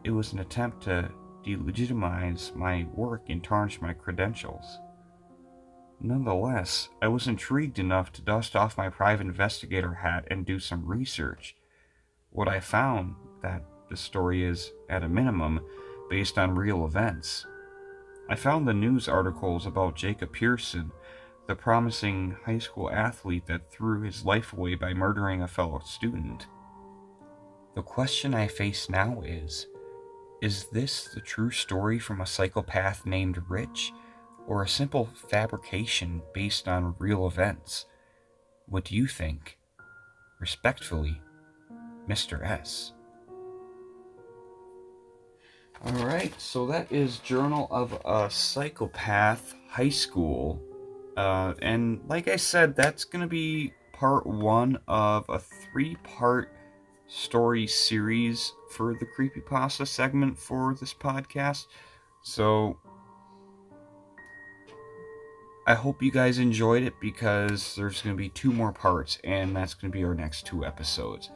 it was an attempt to delegitimize my work and tarnish my credentials. Nonetheless, I was intrigued enough to dust off my private investigator hat and do some research. What I found that the story is, at a minimum, based on real events. I found the news articles about Jacob Pearson, the promising high school athlete that threw his life away by murdering a fellow student. The question I face now is this the true story from a psychopath named Rich, or a simple fabrication based on real events? What do you think? Respectfully, Mr. S. Alright, so that is Journal of a Psychopath High School. And like I said, that's going to be part one of a three-part story series for the creepypasta segment for this podcast. So I hope you guys enjoyed it, because there's going to be two more parts, and that's going to be our next two episodes.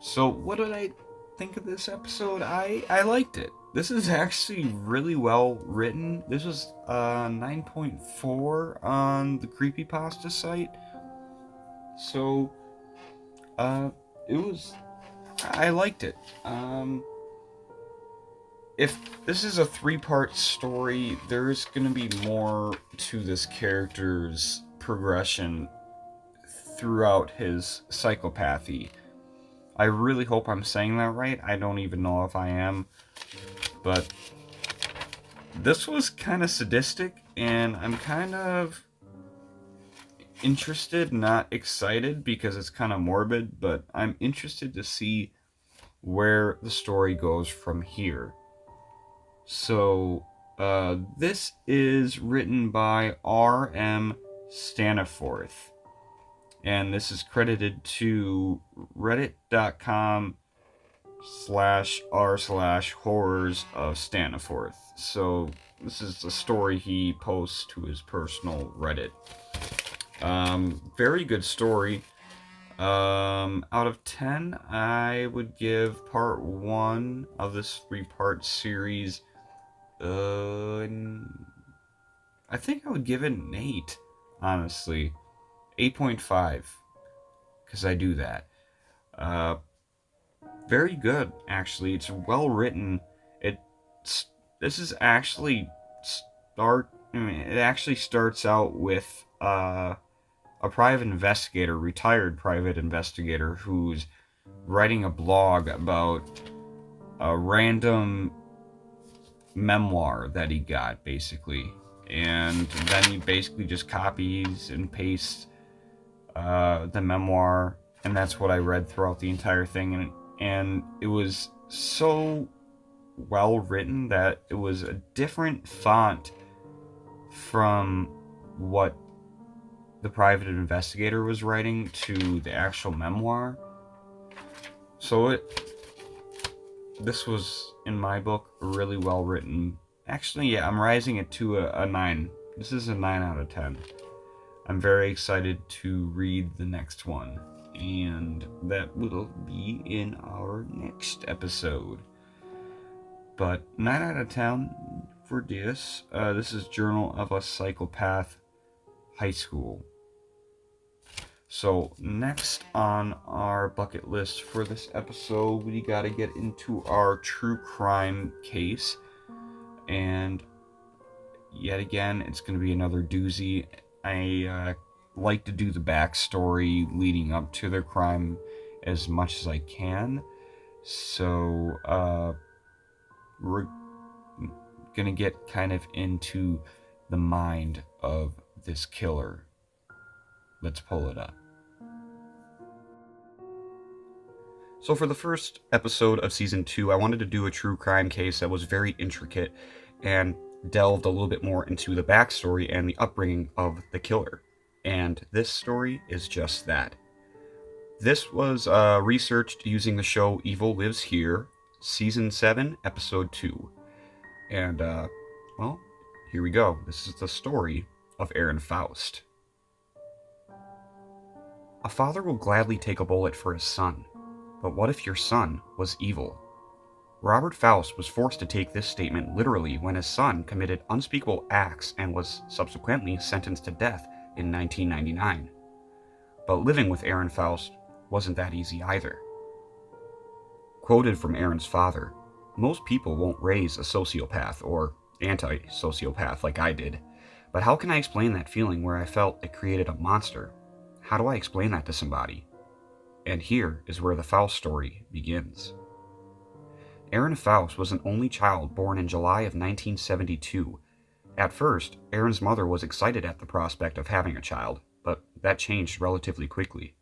So what did I think of this episode? I liked it. This is actually really well written. This was 9.4 on the creepypasta site. So it was, I liked it. If this is a three-part story, there's going to be more to this character's progression throughout his psychopathy. I really hope I'm saying that right. I don't even know if I am. But this was kind of sadistic, and I'm kind of interested, not excited, because it's kind of morbid, but I'm interested to see where the story goes from here. So, this is written by R.M. Staniforth, and this is credited to reddit.com/r/horrors of Staniforth. So this is a story he posts to his personal Reddit. Very good story. Out of 10, I would give part one of this three-part series, I think I would give it an 8, honestly. 8.5, because I do that. Very good, actually. It's well written. It actually starts out with a retired private investigator, who's writing a blog about a random memoir that he got, basically. And then he basically just copies and pastes the memoir, and that's what I read throughout the entire thing. And it was so well written that it was a different font from what the private investigator was writing to the actual memoir. So this was, in my book, really well written. Actually, yeah, I'm raising it to a 9. This is a 9 out of 10. I'm very excited to read the next one, and that will be in our next episode. But 9 out of 10 for this. This is Journal of a Psychopath High School. So next on our bucket list for this episode, we gotta get into our true crime case. And yet again, it's gonna be another doozy. I like to do the backstory leading up to their crime as much as I can. So we're gonna get kind of into the mind of this killer. Let's pull it up. So for the first episode of season 2, I wanted to do a true crime case that was very intricate and delved a little bit more into the backstory and the upbringing of the killer. And this story is just that. This was researched using the show Evil Lives Here, season 7, episode 2. And, well, here we go. This is the story of Aaron Faust. A father will gladly take a bullet for his son. But what if your son was evil? Robert Foust was forced to take this statement literally when his son committed unspeakable acts and was subsequently sentenced to death in 1999. But living with Aaron Faust wasn't that easy either. Quoted from Aaron's father, "Most people won't raise a sociopath or anti-sociopath like I did, but how can I explain that feeling where I felt it created a monster? How do I explain that to somebody?" And here is where the Faust story begins. Aaron Faust was an only child born in July of 1972. At first, Aaron's mother was excited at the prospect of having a child, but that changed relatively quickly.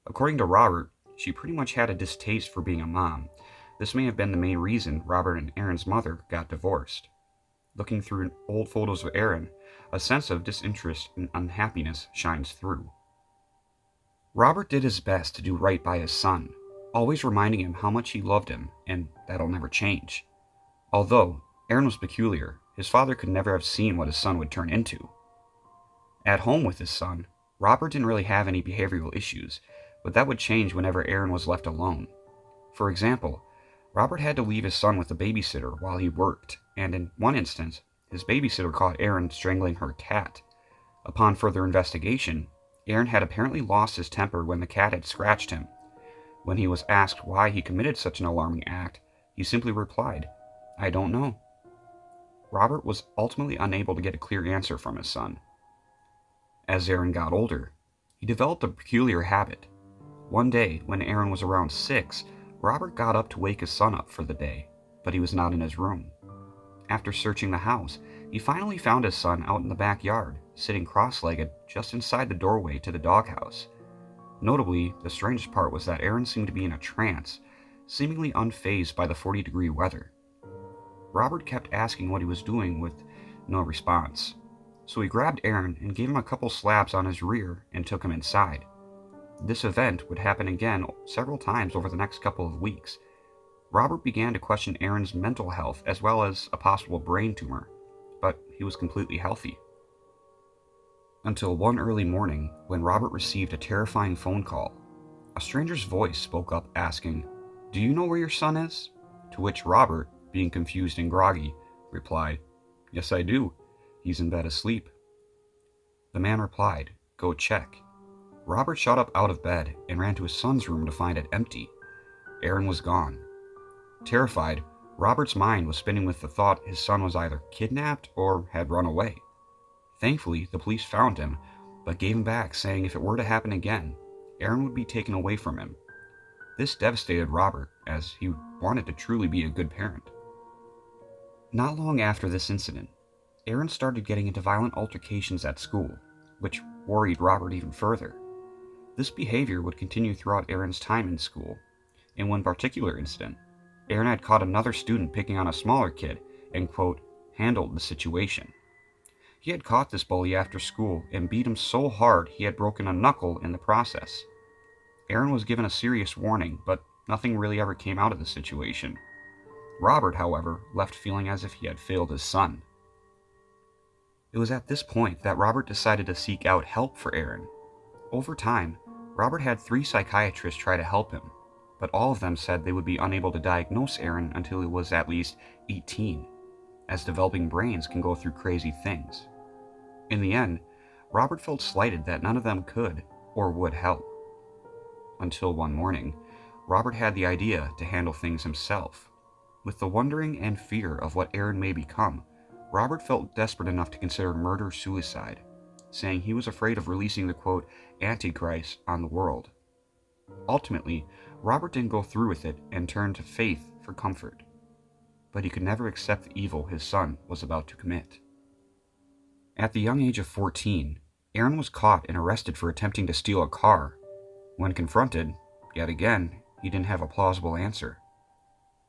According to Robert, she pretty much had a distaste for being a mom. This may have been the main reason Robert and Aaron's mother got divorced. Looking through old photos of Aaron, a sense of disinterest and unhappiness shines through. Robert did his best to do right by his son, always reminding him how much he loved him, and that'll never change. Although Aaron was peculiar, his father could never have seen what his son would turn into. At home with his son, Robert didn't really have any behavioral issues, but that would change whenever Aaron was left alone. For example, Robert had to leave his son with a babysitter while he worked, and in one instance, his babysitter caught Aaron strangling her cat. Upon further investigation, Aaron had apparently lost his temper when the cat had scratched him. When he was asked why he committed such an alarming act, he simply replied, "I don't know." Robert was ultimately unable to get a clear answer from his son. As Aaron got older, he developed a peculiar habit. One day, when Aaron was around 6, Robert got up to wake his son up for the day, but he was not in his room. After searching the house, he finally found his son out in the backyard, sitting cross-legged just inside the doorway to the doghouse. Notably, the strangest part was that Aaron seemed to be in a trance, seemingly unfazed by the 40-degree weather. Robert kept asking what he was doing with no response, so he grabbed Aaron and gave him a couple slaps on his rear and took him inside. This event would happen again several times over the next couple of weeks. Robert began to question Aaron's mental health as well as a possible brain tumor, but he was completely healthy. Until one early morning when Robert received a terrifying phone call. A stranger's voice spoke up asking, "Do you know where your son is?" To which Robert, being confused and groggy, replied, "Yes, I do. He's in bed asleep." The man replied, "Go check." Robert shot up out of bed and ran to his son's room to find it empty. Aaron was gone. Terrified, Robert's mind was spinning with the thought his son was either kidnapped or had run away. Thankfully, the police found him, but gave him back, saying if it were to happen again, Aaron would be taken away from him. This devastated Robert, as he wanted to truly be a good parent. Not long after this incident, Aaron started getting into violent altercations at school, which worried Robert even further. This behavior would continue throughout Aaron's time in school. In one particular incident, Aaron had caught another student picking on a smaller kid and, quote, handled the situation. He had caught this bully after school and beat him so hard he had broken a knuckle in the process. Aaron was given a serious warning, but nothing really ever came out of the situation. Robert, however, left feeling as if he had failed his son. It was at this point that Robert decided to seek out help for Aaron. Over time, Robert had 3 psychiatrists try to help him, but all of them said they would be unable to diagnose Aaron until he was at least 18, as developing brains can go through crazy things. In the end, Robert felt slighted that none of them could or would help. Until one morning, Robert had the idea to handle things himself. With the wondering and fear of what Aaron may become, Robert felt desperate enough to consider murder-suicide, saying he was afraid of releasing the, quote, Antichrist on the world. Ultimately, Robert didn't go through with it and turned to faith for comfort. But he could never accept the evil his son was about to commit. At the young age of 14, Aaron was caught and arrested for attempting to steal a car. When confronted, yet again, he didn't have a plausible answer.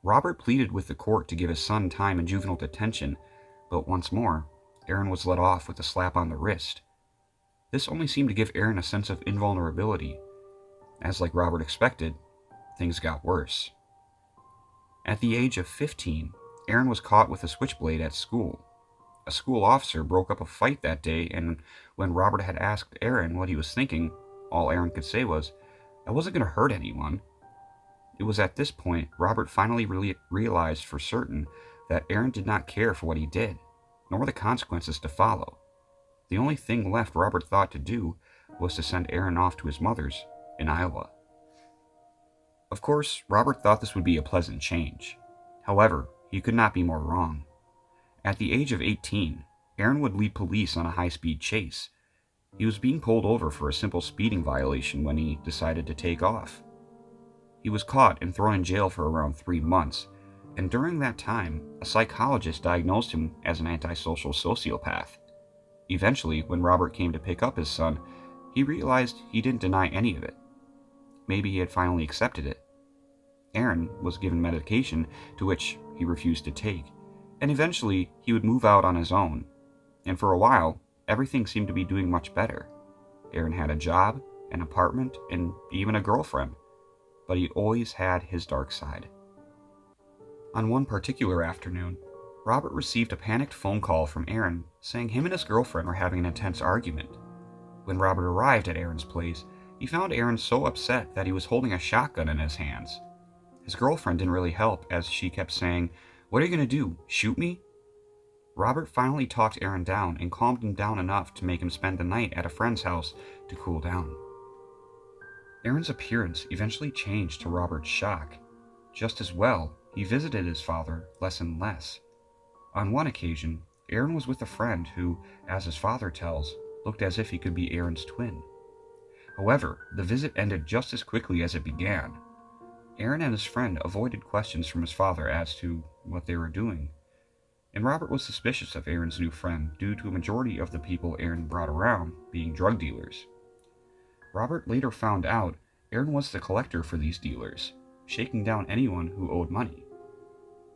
Robert pleaded with the court to give his son time in juvenile detention, but once more, Aaron was let off with a slap on the wrist. This only seemed to give Aaron a sense of invulnerability, as like Robert expected, things got worse. At the age of 15, Aaron was caught with a switchblade at school. A school officer broke up a fight that day, and when Robert had asked Aaron what he was thinking, all Aaron could say was, "I wasn't going to hurt anyone." It was at this point Robert finally realized for certain that Aaron did not care for what he did, nor the consequences to follow. The only thing left Robert thought to do was to send Aaron off to his mother's in Iowa. Of course, Robert thought this would be a pleasant change. However, he could not be more wrong. At the age of 18, Aaron would lead police on a high-speed chase. He was being pulled over for a simple speeding violation when he decided to take off. He was caught and thrown in jail for around 3 months, and during that time, a psychologist diagnosed him as an antisocial sociopath. Eventually, when Robert came to pick up his son, he realized he didn't deny any of it. Maybe he had finally accepted it. Aaron was given medication to which he refused to take, and eventually he would move out on his own. And for a while, everything seemed to be doing much better. Aaron had a job, an apartment, and even a girlfriend, but he always had his dark side. On one particular afternoon, Robert received a panicked phone call from Aaron saying him and his girlfriend were having an intense argument. When Robert arrived at Aaron's place, he found Aaron so upset that he was holding a shotgun in his hands. His girlfriend didn't really help, as she kept saying, "What are you going to do, shoot me?" Robert finally talked Aaron down and calmed him down enough to make him spend the night at a friend's house to cool down. Aaron's appearance eventually changed to Robert's shock. Just as well, he visited his father less and less. On one occasion, Aaron was with a friend who, as his father tells, looked as if he could be Aaron's twin. However, the visit ended just as quickly as it began. Aaron and his friend avoided questions from his father as to what they were doing, and Robert was suspicious of Aaron's new friend due to a majority of the people Aaron brought around being drug dealers. Robert later found out Aaron was the collector for these dealers, shaking down anyone who owed money.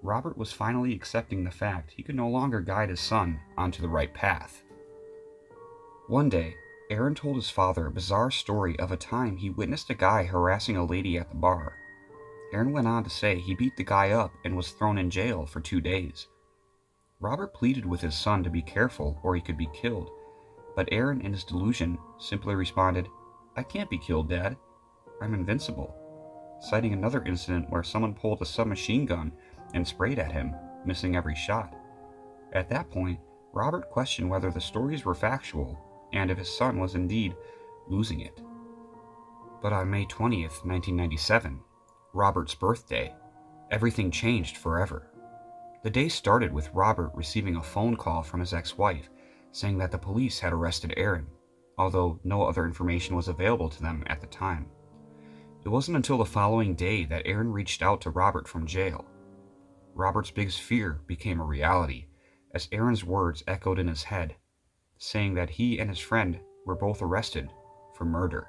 Robert was finally accepting the fact he could no longer guide his son onto the right path. One day, Aaron told his father a bizarre story of a time he witnessed a guy harassing a lady at the bar. Aaron went on to say he beat the guy up and was thrown in jail for 2 days. Robert pleaded with his son to be careful or he could be killed, but Aaron, in his delusion, simply responded, "I can't be killed, Dad. I'm invincible," citing another incident where someone pulled a submachine gun and sprayed at him, missing every shot. At that point, Robert questioned whether the stories were factual and if his son was indeed losing it. But on May 20th, 1997, Robert's birthday, everything changed forever. The day started with Robert receiving a phone call from his ex-wife saying that the police had arrested Aaron, although no other information was available to them at the time. It wasn't until the following day that Aaron reached out to Robert from jail. Robert's biggest fear became a reality as Aaron's words echoed in his head, saying that he and his friend were both arrested for murder.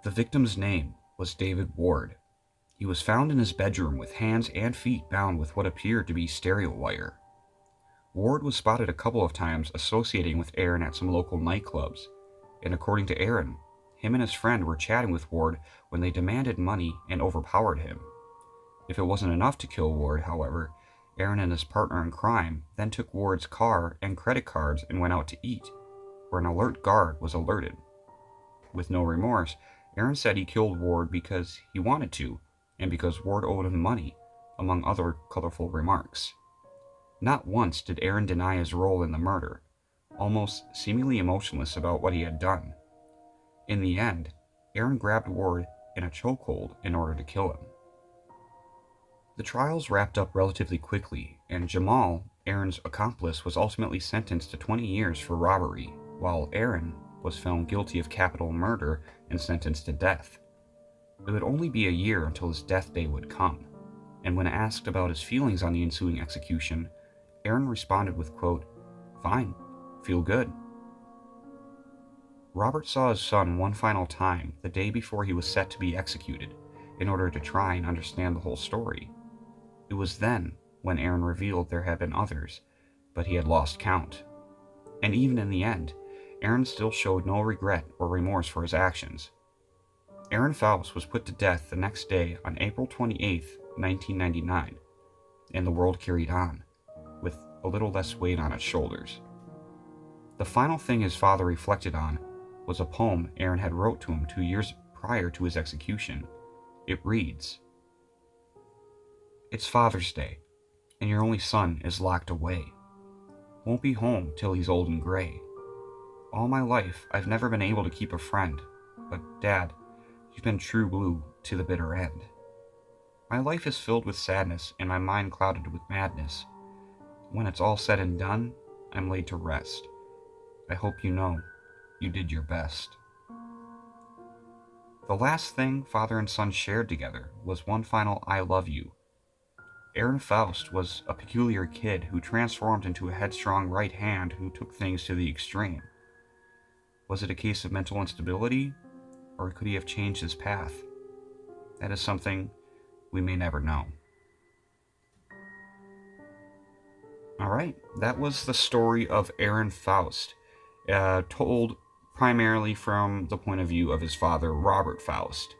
The victim's name was David Ward. He was found in his bedroom with hands and feet bound with what appeared to be stereo wire. Ward was spotted a couple of times associating with Aaron at some local nightclubs, and according to Aaron, him and his friend were chatting with Ward when they demanded money and overpowered him. If it wasn't enough to kill Ward, however, Aaron and his partner in crime then took Ward's car and credit cards and went out to eat, where an alert guard was alerted. With no remorse, Aaron said he killed Ward because he wanted to, and because Ward owed him money, among other colorful remarks. Not once did Aaron deny his role in the murder, almost seemingly emotionless about what he had done. In the end, Aaron grabbed Ward in a chokehold in order to kill him. The trials wrapped up relatively quickly, and Jamal, Aaron's accomplice, was ultimately sentenced to 20 years for robbery, while Aaron was found guilty of capital murder and sentenced to death. It would only be a year until his death day would come, and when asked about his feelings on the ensuing execution, Aaron responded with, quote, "Fine, feel good." Robert saw his son one final time the day before he was set to be executed, in order to try and understand the whole story. It was then when Aaron revealed there had been others, but he had lost count. And even in the end, Aaron still showed no regret or remorse for his actions. Aaron Faust was put to death the next day on April 28, 1999, and the world carried on, with a little less weight on its shoulders. The final thing his father reflected on was a poem Aaron had wrote to him 2 years prior to his execution. It reads, "It's Father's Day, and your only son is locked away. Won't be home till he's old and gray. All my life I've never been able to keep a friend, but Dad, you've been true blue to the bitter end. My life is filled with sadness and my mind clouded with madness. When it's all said and done, I'm laid to rest. I hope you know you did your best." The last thing father and son shared together was one final "I love you." Aaron Faust was a peculiar kid who transformed into a headstrong right hand who took things to the extreme. Was it a case of mental instability, or could he have changed his path? That is something We may never know. Alright, that was the story of Aaron Faust, told primarily from the point of view of his father, Robert Faust.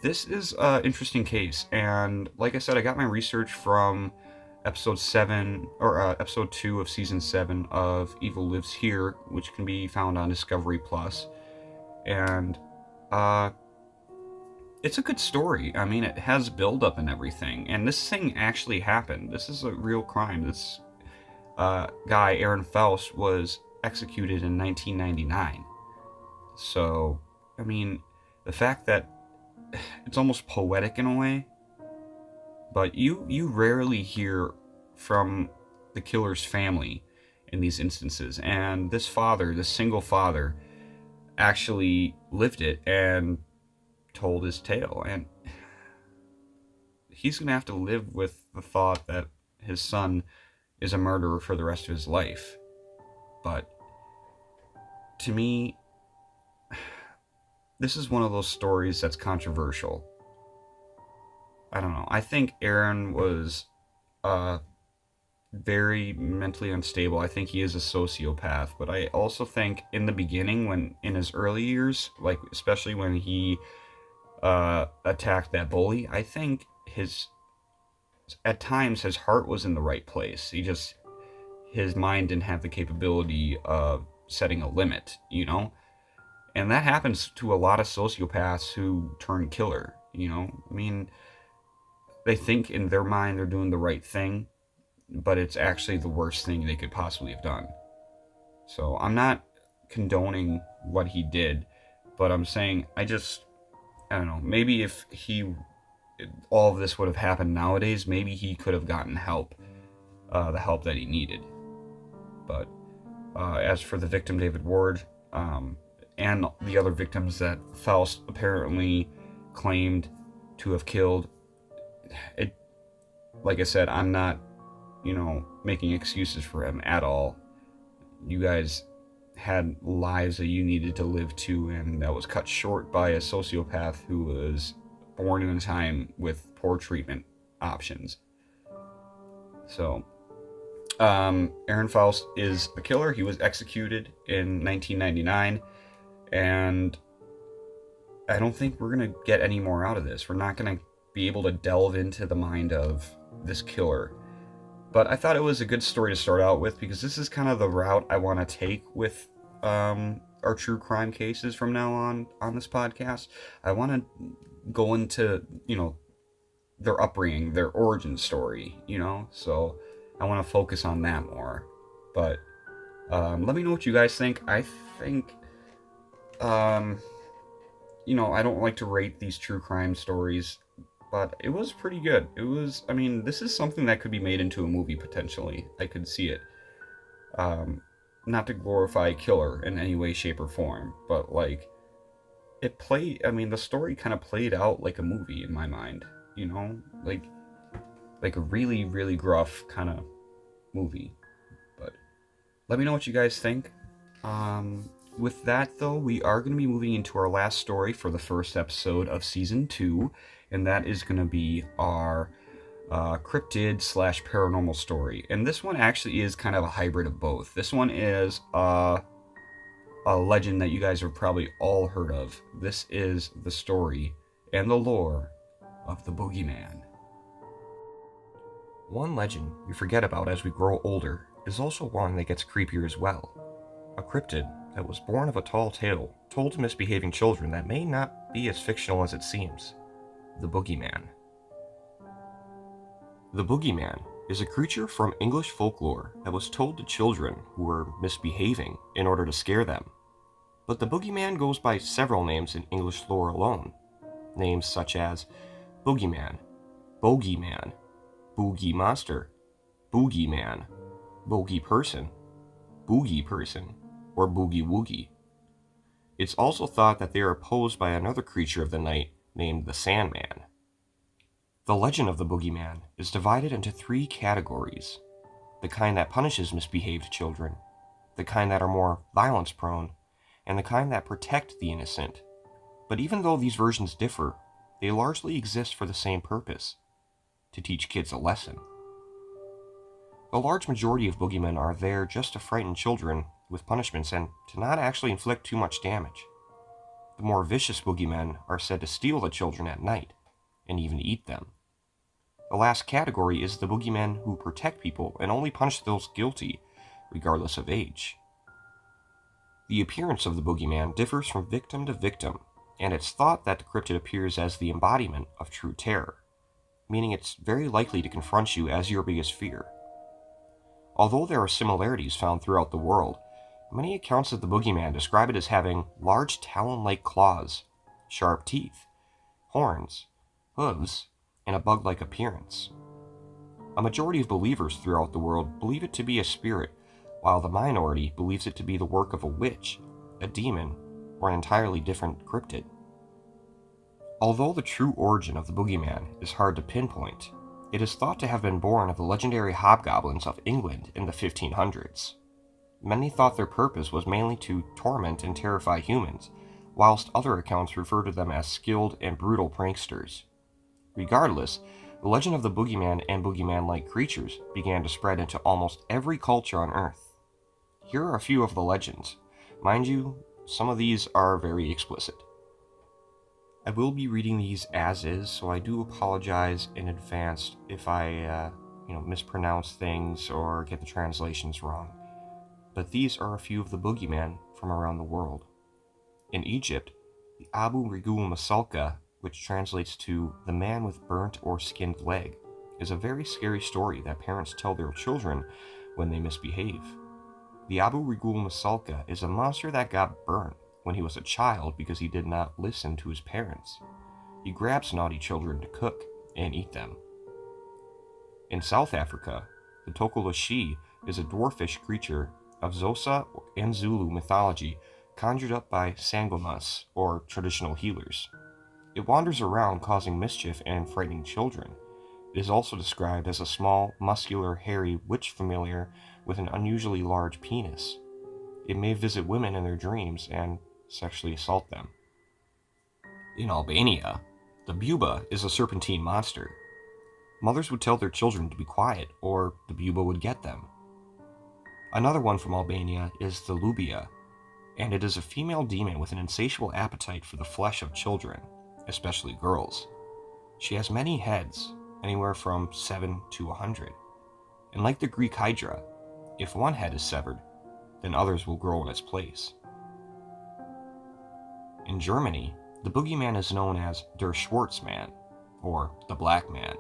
This is an interesting case, and like I said, I got my research from episode 2 of season 7 of Evil Lives Here, which can be found on Discovery Plus. And it's a good story. I mean, it has build up and everything, and this thing actually happened. This is a real crime. This guy, Aaron Faust, was executed in 1999. So, I mean, the fact that it's almost poetic in a way, but you rarely hear from the killer's family in these instances. And this father, this single father, actually lived it and told his tale. And he's going to have to live with the thought that his son is a murderer for the rest of his life. But to me, this is one of those stories that's controversial. I don't know. I think Aaron was very mentally unstable. I think he is a sociopath. But I also think in the beginning, when in his early years, like especially when he attacked that bully, I think at times his heart was in the right place. His mind didn't have the capability of setting a limit, And that happens to a lot of sociopaths who turn killer, I mean, they think in their mind they're doing the right thing, but it's actually the worst thing they could possibly have done. So I'm not condoning what he did, but I'm saying I don't know, maybe if all of this would have happened nowadays, maybe he could have gotten help, the help that he needed. But as for the victim, David Ward, and the other victims that Faust apparently claimed to have killed, like I said, I'm not, making excuses for him at all. You guys had lives that you needed to live too, and that was cut short by a sociopath who was born in a time with poor treatment options. So, Aaron Faust is a killer. He was executed in 1999, and I don't think we're going to get any more out of this. We're not going to be able to delve into the mind of this killer. But I thought it was a good story to start out with, because this is kind of the route I want to take with our true crime cases from now on this podcast. I want to go into, their upbringing, their origin story, So I want to focus on that more. But let me know what you guys think. I think, I don't like to rate these true crime stories, but it was pretty good. This is something that could be made into a movie potentially. I could see it. Not to glorify Killer in any way, shape, or form, but the story kind of played out like a movie in my mind, like a really, really gruff kind of movie. But let me know what you guys think. With that, though, we are going to be moving into our last story for the first episode of Season 2, and that is going to be our cryptid/paranormal story. And this one actually is kind of a hybrid of both. This one is a legend that you guys have probably all heard of. This is the story and the lore of the Boogeyman. One legend we forget about as we grow older is also one that gets creepier as well. A cryptid that was born of a tall tale told to misbehaving children that may not be as fictional as it seems. The Boogeyman. The Boogeyman is a creature from English folklore that was told to children who were misbehaving in order to scare them. But the Boogeyman goes by several names in English lore alone. Names such as Boogeyman, Bogeyman, Boogie Monster, Boogeyman, Bogey Person, Boogie Person, or Boogie Woogie. It's also thought that they are opposed by another creature of the night named the Sandman. The legend of the Boogeyman is divided into 3 categories: the kind that punishes misbehaved children, the kind that are more violence-prone, and the kind that protect the innocent. But even though these versions differ, they largely exist for the same purpose: to teach kids a lesson. A large majority of boogeymen are there just to frighten children with punishments and to not actually inflict too much damage. The more vicious boogeymen are said to steal the children at night and even eat them. The last category is the boogeymen who protect people and only punish those guilty, regardless of age. The appearance of the boogeyman differs from victim to victim, and it's thought that the cryptid appears as the embodiment of true terror, meaning it's very likely to confront you as your biggest fear. Although there are similarities found throughout the world, many accounts of the boogeyman describe it as having large talon-like claws, sharp teeth, horns, hooves, and a bug-like appearance. A majority of believers throughout the world believe it to be a spirit, while the minority believes it to be the work of a witch, a demon, or an entirely different cryptid. Although the true origin of the boogeyman is hard to pinpoint, it is thought to have been born of the legendary hobgoblins of England in the 1500s. Many thought their purpose was mainly to torment and terrify humans, whilst other accounts refer to them as skilled and brutal pranksters. Regardless, the legend of the boogeyman and boogeyman-like creatures began to spread into almost every culture on Earth. Here are a few of the legends. Mind you, some of these are very explicit. I will be reading these as is, so I do apologize in advance if I mispronounce things or get the translations wrong. But these are a few of the boogeyman from around the world. In Egypt, the Abu Rigul Masalka, which translates to the man with burnt or skinned leg, is a very scary story that parents tell their children when they misbehave. The Abu Rigul Masalka is a monster that got burnt when he was a child because he did not listen to his parents. He grabs naughty children to cook and eat them. In South Africa, the Tokoloshi is a dwarfish creature of Xhosa and Zulu mythology conjured up by Sangomas, or traditional healers. It wanders around causing mischief and frightening children. It is also described as a small, muscular, hairy witch familiar with an unusually large penis. It may visit women in their dreams and sexually assault them. In Albania, the Buba is a serpentine monster. Mothers would tell their children to be quiet, or the Buba would get them. Another one from Albania is the Lubia, and it is a female demon with an insatiable appetite for the flesh of children, especially girls. She has many heads, anywhere from 7 to 100. And like the Greek Hydra, if one head is severed, then others will grow in its place. In Germany, the boogeyman is known as Der Schwarzmann, or the Black Man.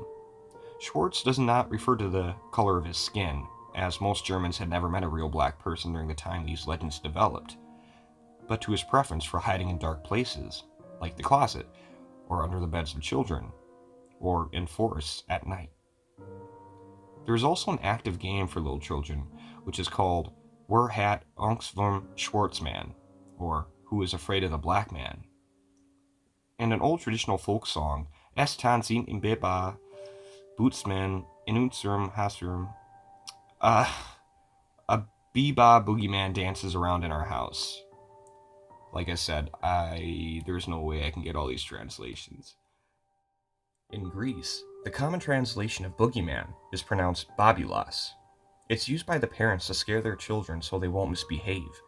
Schwarz does not refer to the color of his skin, as most Germans had never met a real black person during the time these legends developed, but to his preference for hiding in dark places, like the closet, or under the beds of children, or in forests at night. There is also an active game for little children, which is called Wer hat Angst vorm Schwarzmann, or Who is Afraid of the Black Man? And an old traditional folk song, Es tanzen im Beba Bootsman in unserem Hausrum. A Biba boogeyman dances around in our house. Like I said, there's no way I can get all these translations. In Greece, the common translation of boogeyman is pronounced babulas. It's used by the parents to scare their children so they won't misbehave.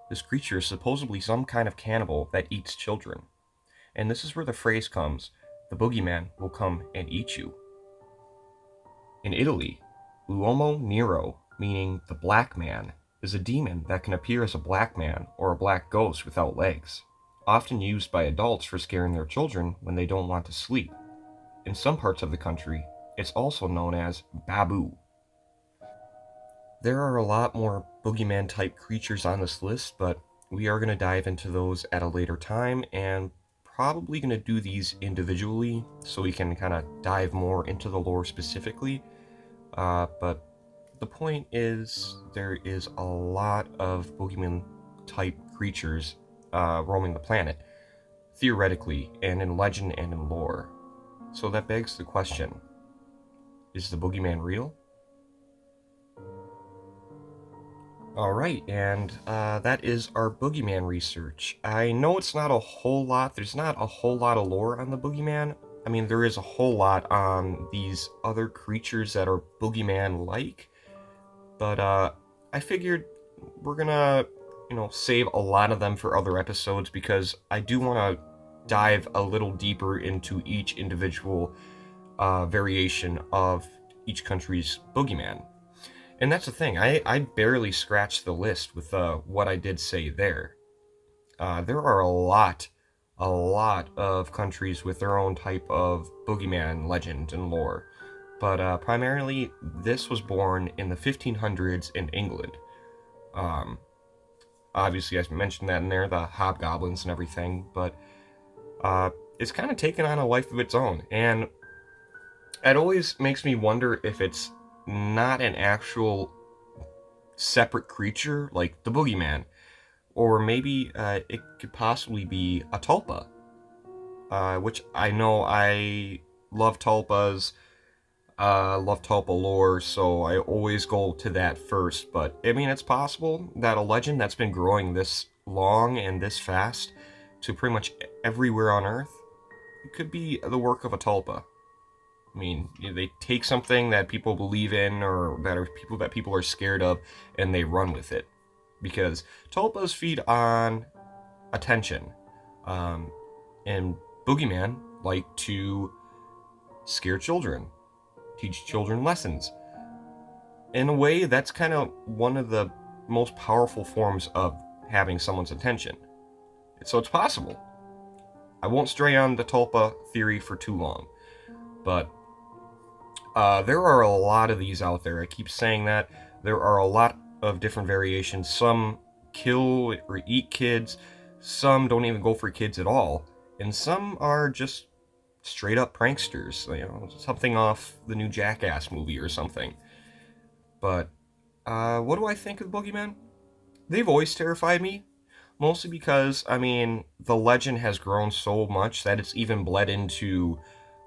This creature is supposedly some kind of cannibal that eats children. And this is where the phrase comes, the boogeyman will come and eat you. In Italy, Uomo Nero, meaning the black man, is a demon that can appear as a black man or a black ghost without legs, often used by adults for scaring their children when they don't want to sleep. In some parts of the country, it's also known as babu. There are a lot more boogeyman-type creatures on this list, but we are going to dive into those at a later time, and probably going to do these individually so we can kind of dive more into the lore specifically. But the point is, there is a lot of boogeyman-type creatures roaming the planet, theoretically, and in legend and in lore. So that begs the question, is the boogeyman real? Alright, and that is our Boogeyman research. I know it's not a whole lot, there's not a whole lot of lore on the Boogeyman. I mean, there is a whole lot on these other creatures that are Boogeyman-like, but I figured we're gonna, save a lot of them for other episodes because I do want to dive a little deeper into each individual variation of each country's Boogeyman. And that's the thing, I barely scratched the list with what I did say there. There are a lot of countries with their own type of boogeyman legend and lore. But primarily, this was born in the 1500s in England. Um, Obviously, I mentioned that in there, the hobgoblins and everything, but it's kind of taken on a life of its own. And it always makes me wonder if it's not an actual separate creature like the boogeyman, or maybe it could possibly be a tulpa, which I know I love tulpas, love tulpa lore, so I always go to that first. But I mean, it's possible that a legend that's been growing this long and this fast to pretty much everywhere on Earth, it could be the work of a tulpa. I mean, they take something that people believe in or that people are scared of, and they run with it. Because tulpas feed on attention, and boogeyman like to scare children, teach children lessons. In a way, that's kind of one of the most powerful forms of having someone's attention. So it's possible. I won't stray on the tulpa theory for too long, but there are a lot of these out there. I keep saying that. There are a lot of different variations. Some kill or eat kids, some don't even go for kids at all, and some are just straight up pranksters, something off the new Jackass movie or something. But what do I think of Boogeyman? They've always terrified me, mostly because, I mean, the legend has grown so much that it's even bled into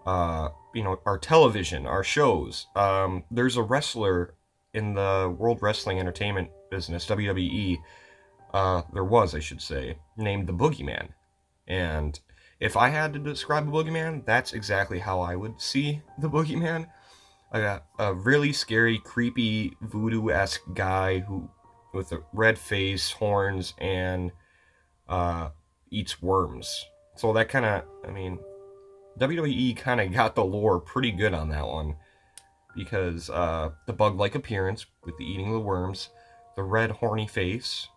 our television, our shows. There's a wrestler in the World Wrestling Entertainment business, WWE, there was, I should say, named the Boogeyman. And if I had to describe a Boogeyman, that's exactly how I would see the Boogeyman. A really scary, creepy, voodoo-esque guy who, with a red face, horns, and eats worms. So that kind of, I mean, WWE kind of got the lore pretty good on that one, because the bug-like appearance with the eating of the worms, the red horny face,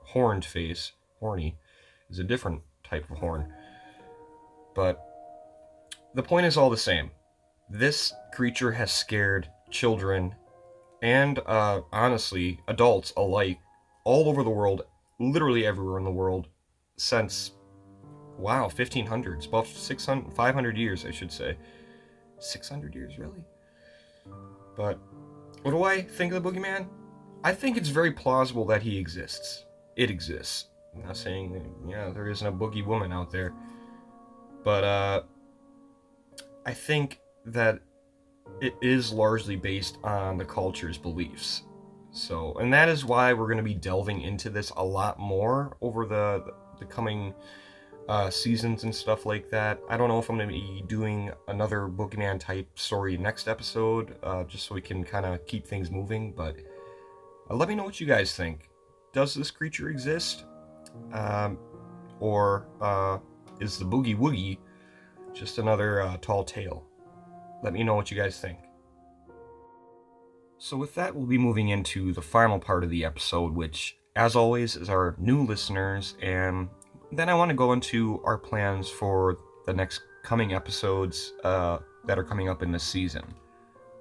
horned face, horny is a different type of horn, but the point is all the same. This creature has scared children and honestly adults alike all over the world, literally everywhere in the world, since 1500s, about 600 500 years, I should say. 600 years, really? But what do I think of the Boogeyman? I think it's very plausible that he exists. It exists. I'm not saying, there isn't a boogie woman out there. But I think that it is largely based on the culture's beliefs. So, and that is why we're going to be delving into this a lot more over the coming seasons and stuff like that. I don't know if I'm going to be doing another Boogeyman type story next episode, just so we can kind of keep things moving, but let me know what you guys think. Does this creature exist? Or is the Boogie Woogie just another tall tale? Let me know what you guys think. So with that, we'll be moving into the final part of the episode, which, as always, is our new listeners, and then I want to go into our plans for the next coming episodes that are coming up in this season.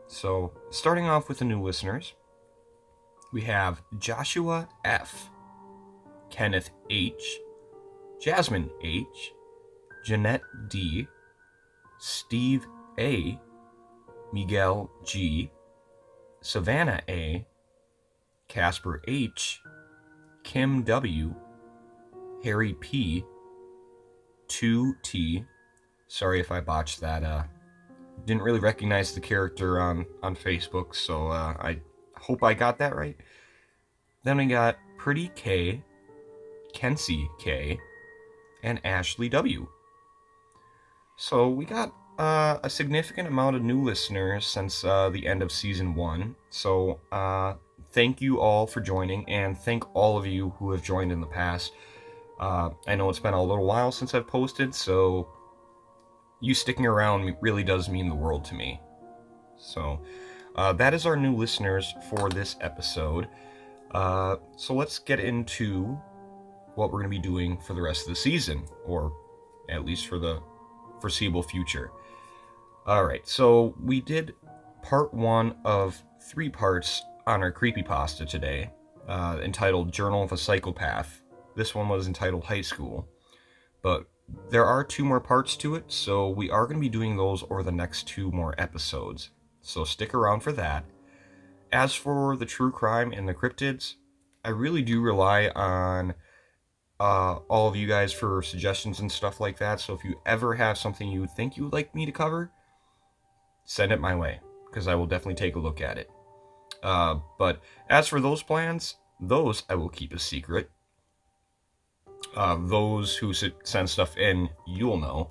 So, starting off with the new listeners, we have Joshua F., Kenneth H., Jasmine H., Jeanette D., Steve A., Miguel G., Savannah A., Casper H., Kim W., Harry P., 2T. Sorry if I botched that. Didn't really recognize the character on Facebook, so I hope I got that right. Then we got Pretty K, Kenzie K, and Ashley W. So we got a significant amount of new listeners since the end of season 1. So thank you all for joining, and thank all of you who have joined in the past. I know it's been a little while since I've posted, so you sticking around really does mean the world to me. So that is our new listeners for this episode. So let's get into what we're going to be doing for the rest of the season, or at least for the foreseeable future. Alright, so we did part 1 of 3 parts on our creepypasta today, entitled Journal of a Psychopath. This one was entitled High School, but there are 2 more parts to it, so we are going to be doing those over the next 2 more episodes. So stick around for that. As for the true crime and the cryptids, I really do rely on all of you guys for suggestions and stuff like that. So if you ever have something you think you would like me to cover, send it my way, because I will definitely take a look at it. But as for those plans, those I will keep a secret. Those who send stuff in, you'll know.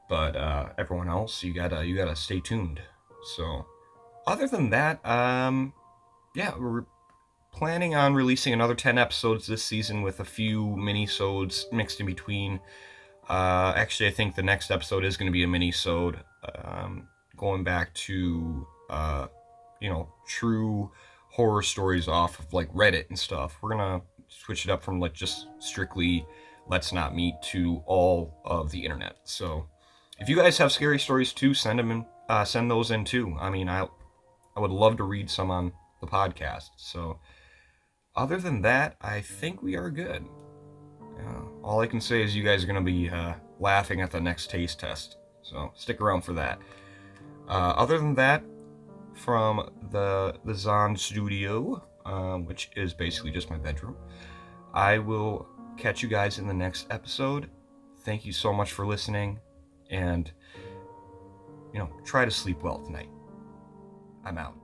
But everyone else, you gotta stay tuned. So, other than that, yeah, we're planning on releasing another 10 episodes this season with a few mini-sodes mixed in between. Actually, I think the next episode is going to be a mini-sode, going back to, true horror stories off of, like, Reddit and stuff. We're going to switch it up from, like, just strictly Let's Not Meet to all of the internet. So, if you guys have scary stories too, send them in, send those in too. I mean, I would love to read some on the podcast. So, other than that, I think we are good. All I can say is you guys are going to be laughing at the next taste test. So, stick around for that. Other than that, from the Zon studio, which is basically just my bedroom, I will catch you guys in the next episode. Thank you so much for listening, and try to sleep well tonight. I'm out.